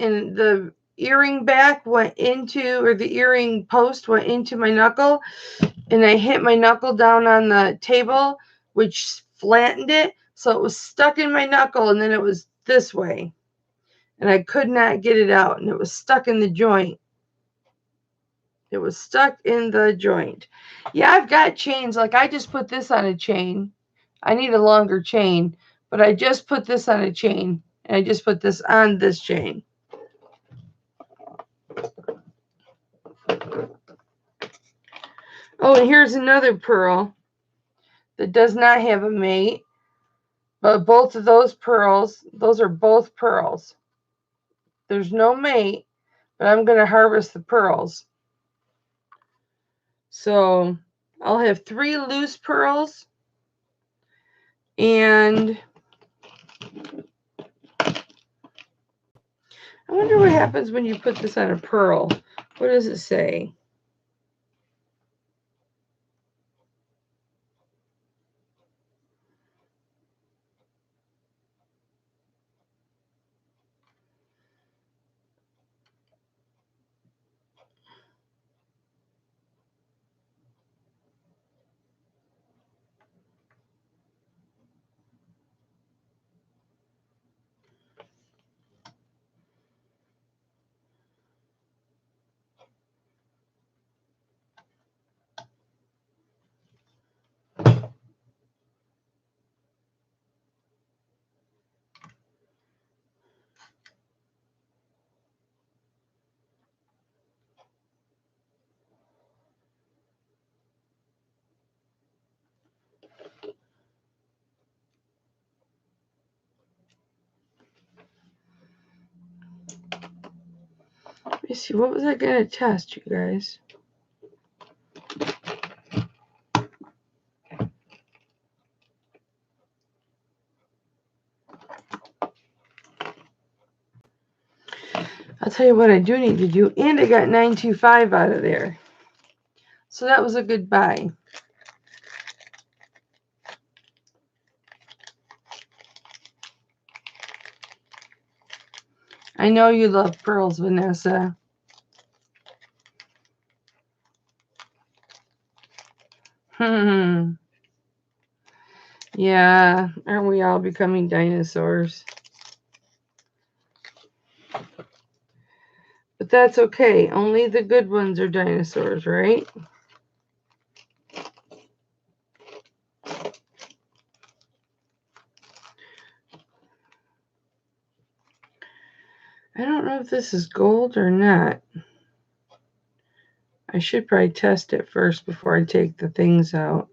and the earring back went into, or the earring post went into my knuckle, and I hit my knuckle down on the table, which flattened it, so it was stuck in my knuckle, and then it was this way, and I could not get it out, and it was stuck in the joint. It was stuck in the joint. Yeah, I've got chains. Like, I just put this on a chain. I need a longer chain, but I just put this on a chain, and I just put this on this chain. Oh, and here's another pearl that does not have a mate, but both of those pearls, those are both pearls. There's no mate, but I'm going to harvest the pearls. So I'll have 3 loose pearls, and I wonder what happens when you put this on a pearl. What does it say? Let me see, what was I going to test, you guys? I'll tell you what I do need to do, and I got 925 out of there. So that was a good buy. I know you love pearls, Vanessa. Yeah, aren't we all becoming dinosaurs? But that's okay. Only the good ones are dinosaurs, right? I don't know if this is gold or not. I should probably test it first before I take the things out.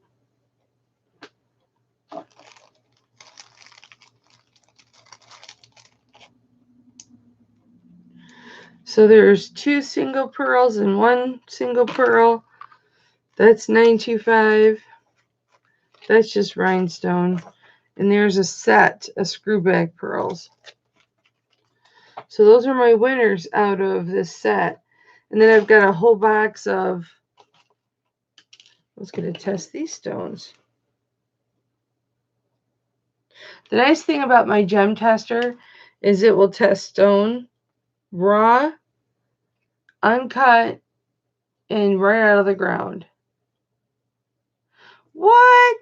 So there's 2 single pearls and 1 single pearl. That's 925. That's just rhinestone. And there's a set of screw back pearls. So those are my winners out of this set. And then I've got a whole box of, I was going to test these stones. The nice thing about my gem tester is it will test stone raw, uncut, and right out of the ground. What?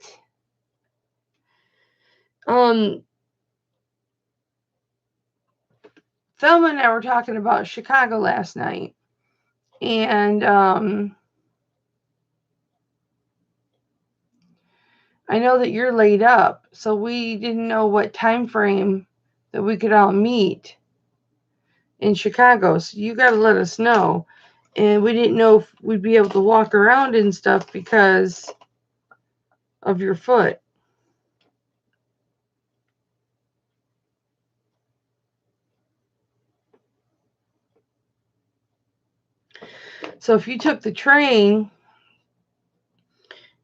Thelma and I were talking about Chicago last night, and I know that you're laid up, so we didn't know what time frame that we could all meet in Chicago. So you got to let us know. And we didn't know if we'd be able to walk around and stuff because of your foot. So if you took the train,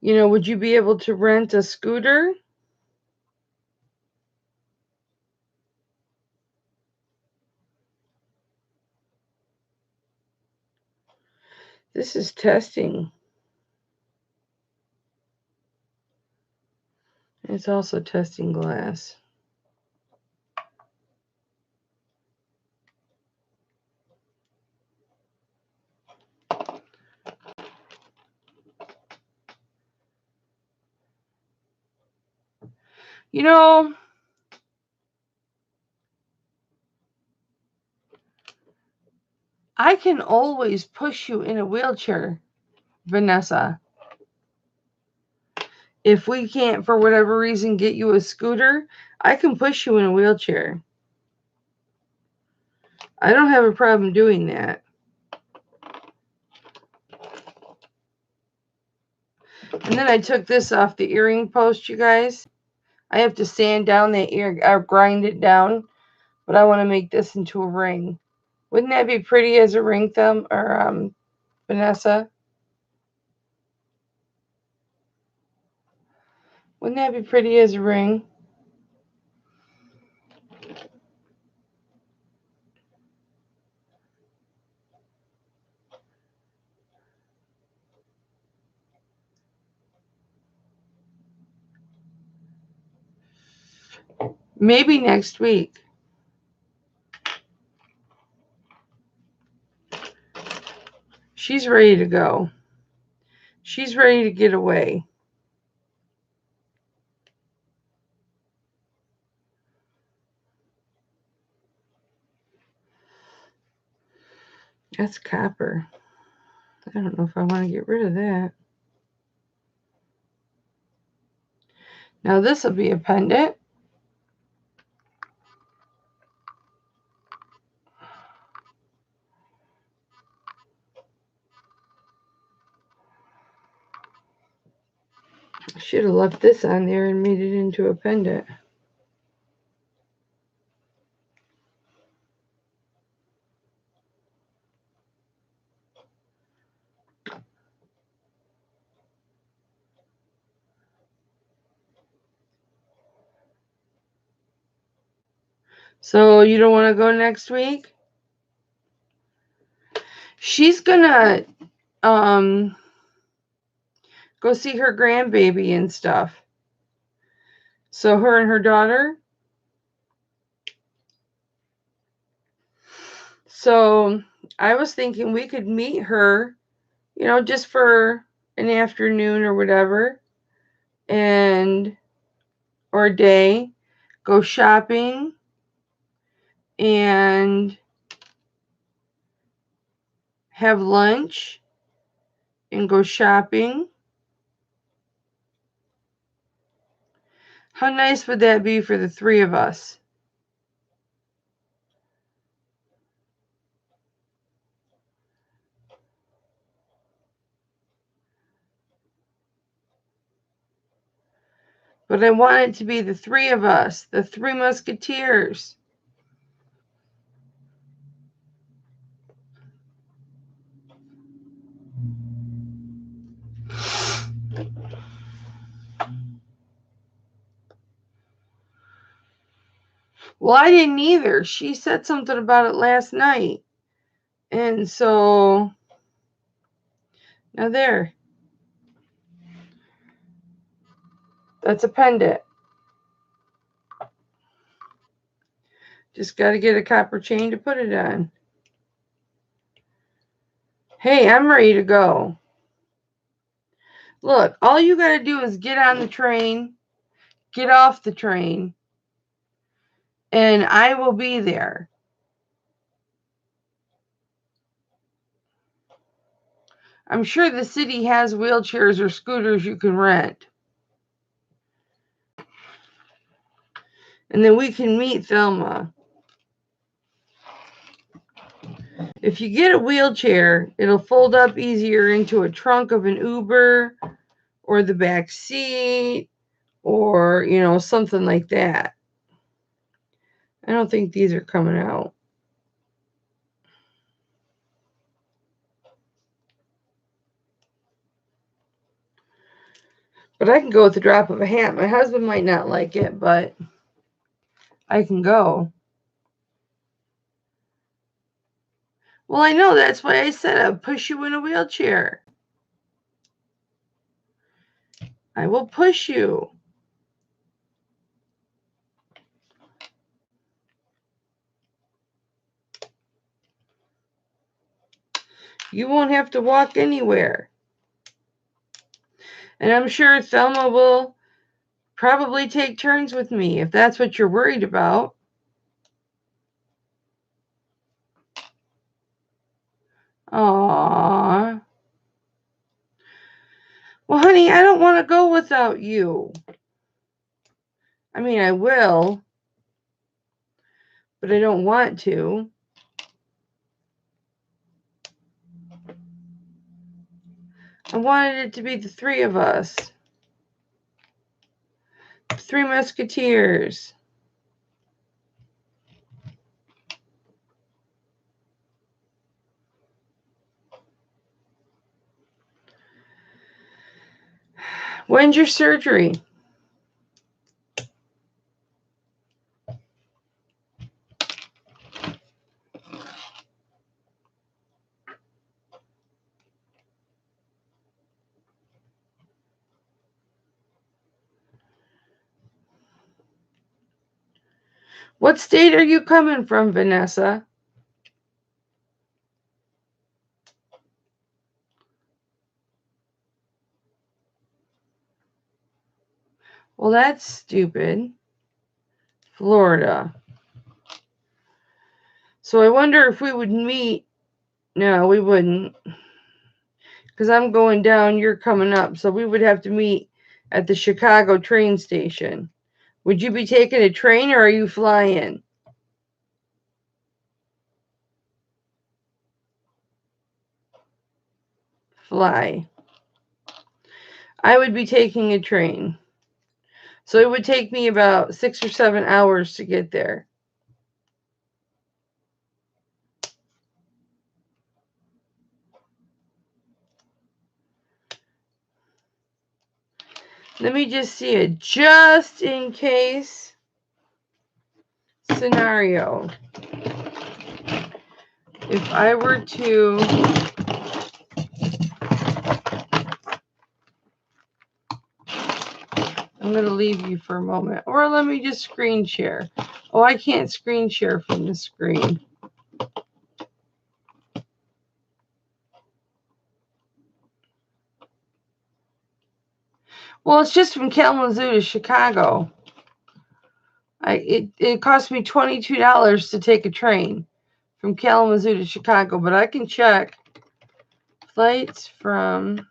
would you be able to rent a scooter? This is testing. It's also testing glass. I can always push you in a wheelchair, Vanessa. If we can't, for whatever reason, get you a scooter, I can push you in a wheelchair. I don't have a problem doing that. And then I took this off the earring post, you guys. I have to sand down that ear, or grind it down, but I want to make this into a ring. Wouldn't that be pretty as a ring, thumb, or Vanessa? Wouldn't that be pretty as a ring? Maybe next week. She's ready to go. She's ready to get away. That's copper. I don't know if I want to get rid of that. Now this will be a pendant. I should have left this on there and made it into a pendant. So you don't want to go next week? She's gonna go see her grandbaby and stuff. So her and her daughter. So I was thinking we could meet her, just for an afternoon or whatever, or a day, go shopping and have lunch and go shopping. How nice would that be for the three of us? But I want it to be the three of us, the three musketeers. Well, I didn't either. She said something about it last night. And so, now there. That's a pendant. Just got to get a copper chain to put it on. Hey, I'm ready to go. Look, all you got to do is get on the train, get off the train, and I will be there. I'm sure the city has wheelchairs or scooters you can rent. And then we can meet Thelma. If you get a wheelchair, it'll fold up easier into a trunk of an Uber or the back seat or, something like that. I don't think these are coming out. But I can go with the drop of a hat. My husband might not like it, but I can go. Well, I know. That's why I said I'll push you in a wheelchair. I will push you. You won't have to walk anywhere. And I'm sure Thelma will probably take turns with me if that's what you're worried about. Aww. Well, honey, I don't want to go without you. I mean, I will, but I don't want to. I wanted it to be the three of us. The Three Musketeers. When's your surgery? What state are you coming from, Vanessa? Well, that's stupid. Florida. So I wonder if we would meet. No, we wouldn't. Because I'm going down, you're coming up. So we would have to meet at the Chicago train station. Would you be taking a train or are you flying? Fly. I would be taking a train. So it would take me about 6 or 7 hours to get there. Let me just see it. Just in case scenario. If I were to I'm going to leave you for a moment. Or let me just screen share. Oh, I can't screen share from the screen. Well, it's just from Kalamazoo to Chicago. It cost me $22 to take a train from Kalamazoo to Chicago, but I can check flights from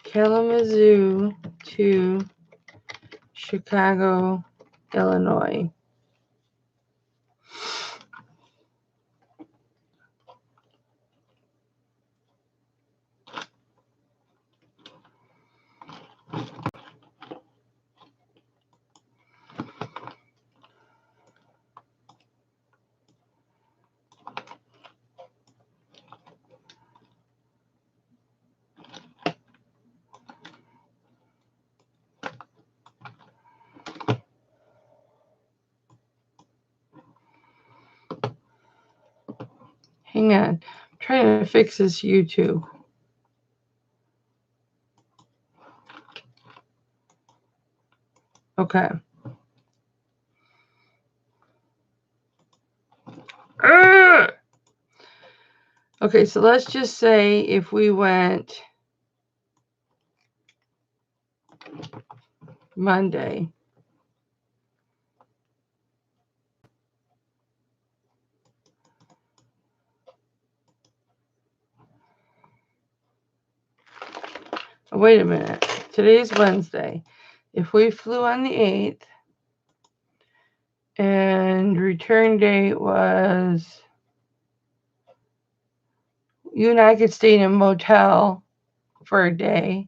Kalamazoo to Chicago, Illinois. Hang on. I'm trying to fix this YouTube. Okay. Okay, so let's just say if we went Monday. Oh, wait a minute. Today's Wednesday. If we flew on the 8th and return date was, you and I could stay in a motel for a day.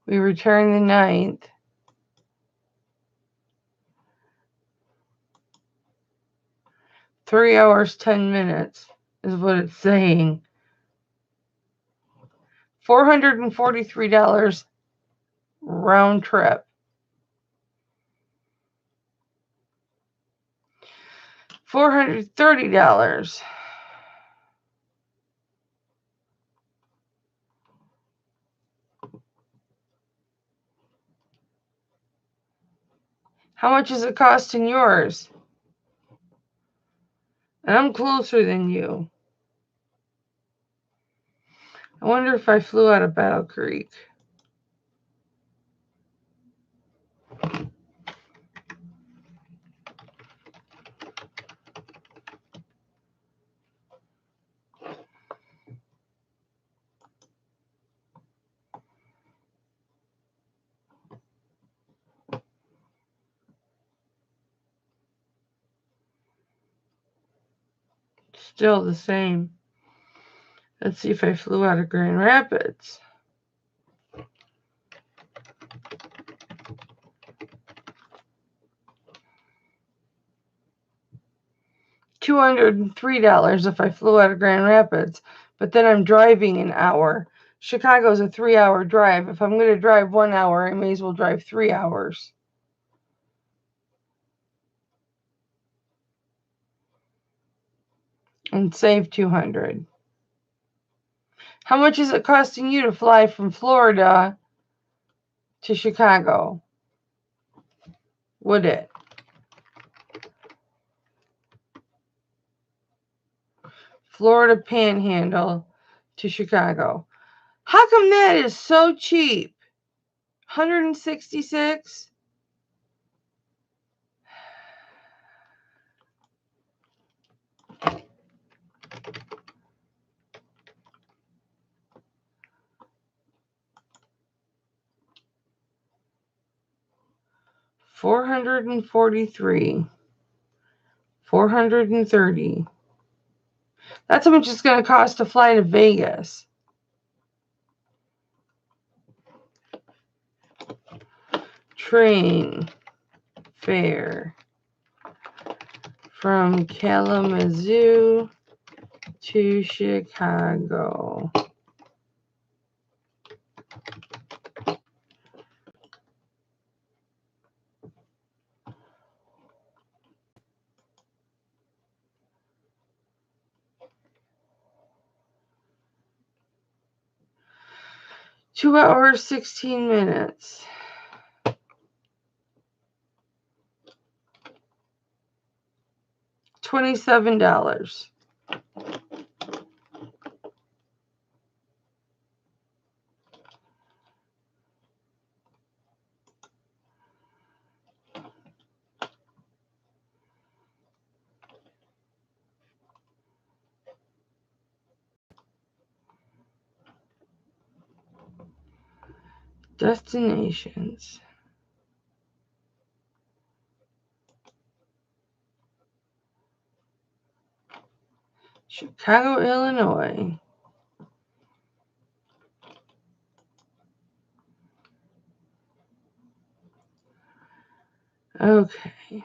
We return the 9th. Three hours, 10 minutes is what it's saying. $443 round trip. $430. How much is it costing yours? And I'm closer than you. I wonder if I flew out of Battle Creek. Still the same. Let's see if I flew out of Grand Rapids. $203 if I flew out of Grand Rapids, but then I'm driving an hour. Chicago's a 3-hour drive. If I'm going to drive 1 hour, I may as well drive 3 hours. And save $200. How much is it costing you to fly from Florida to Chicago? Would it? Florida Panhandle to Chicago. How come that is so cheap? $166? $443. $430. That's how much it's going to cost to fly to Vegas. Train fare from Kalamazoo to Chicago. Two hours, 16 minutes. $27. Destinations. Chicago, Illinois. Okay.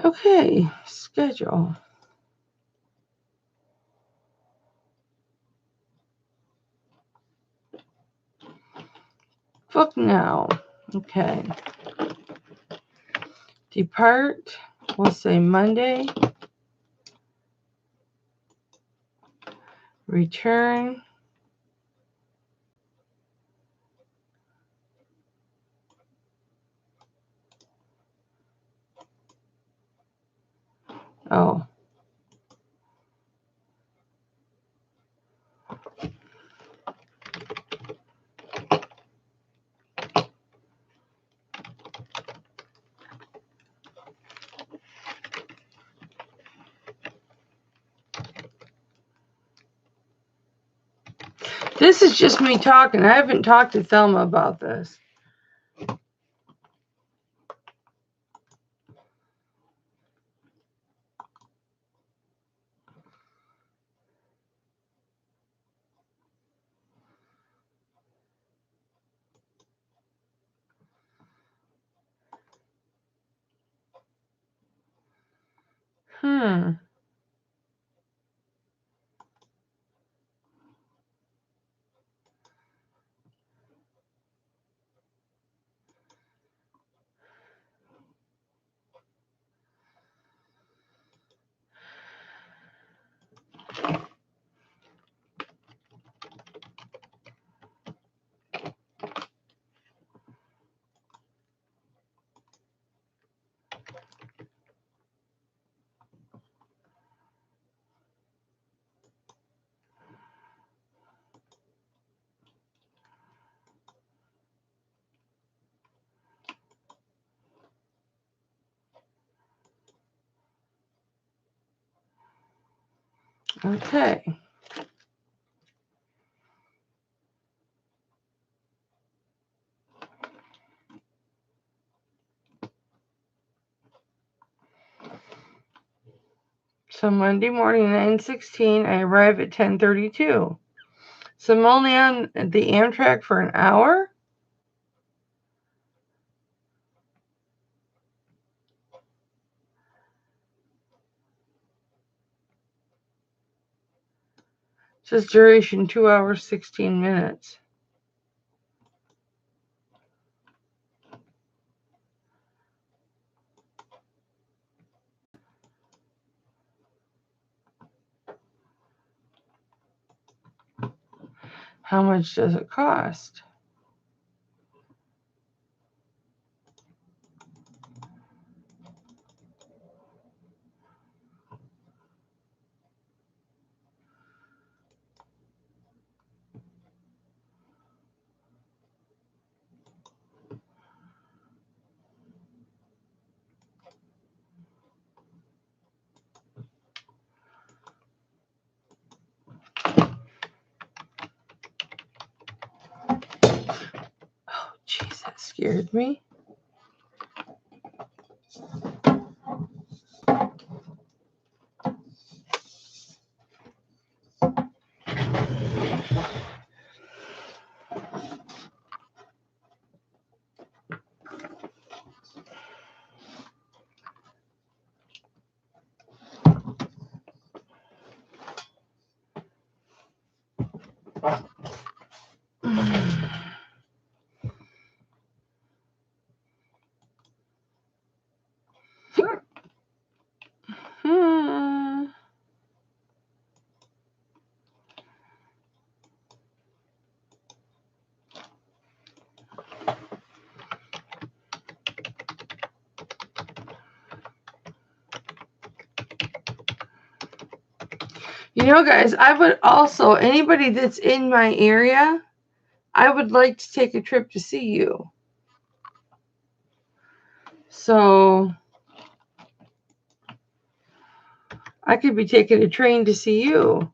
Okay, schedule. Book now. Okay. Depart, we'll say Monday. Return. Oh. This is just me talking. I haven't talked to Thelma about this. Okay. So Monday morning, 9:16, I arrive at 10:32. So I'm only on the Amtrak for an hour? It says duration 2 hours, 16 minutes. How much does it cost? Oh, jeez, that scared me. You know, guys, I would also, anybody that's in my area, I would like to take a trip to see you. So I could be taking a train to see you.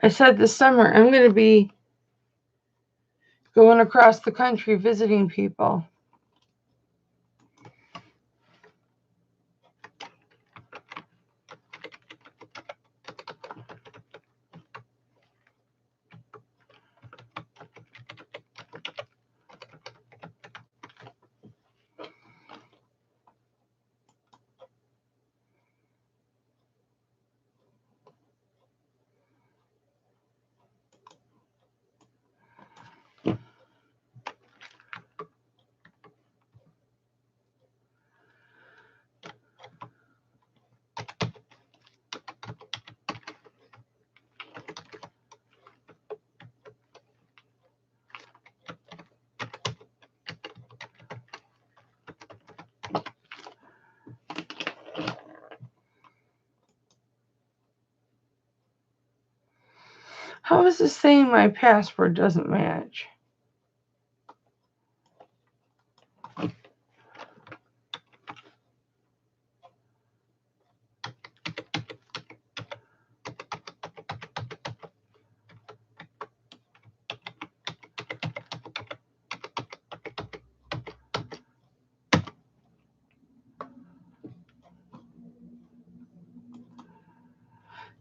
I said this summer I'm going to be going across the country visiting people. How is this saying my password doesn't match?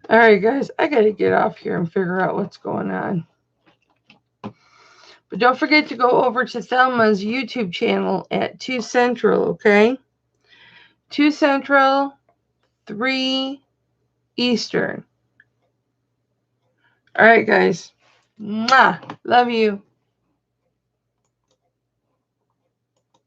All right, guys, I got to get off here and figure out what's going on. But don't forget to go over to Thelma's YouTube channel at 2 Central, okay? 2 Central, 3 Eastern. All right, guys. Mwah. Love you.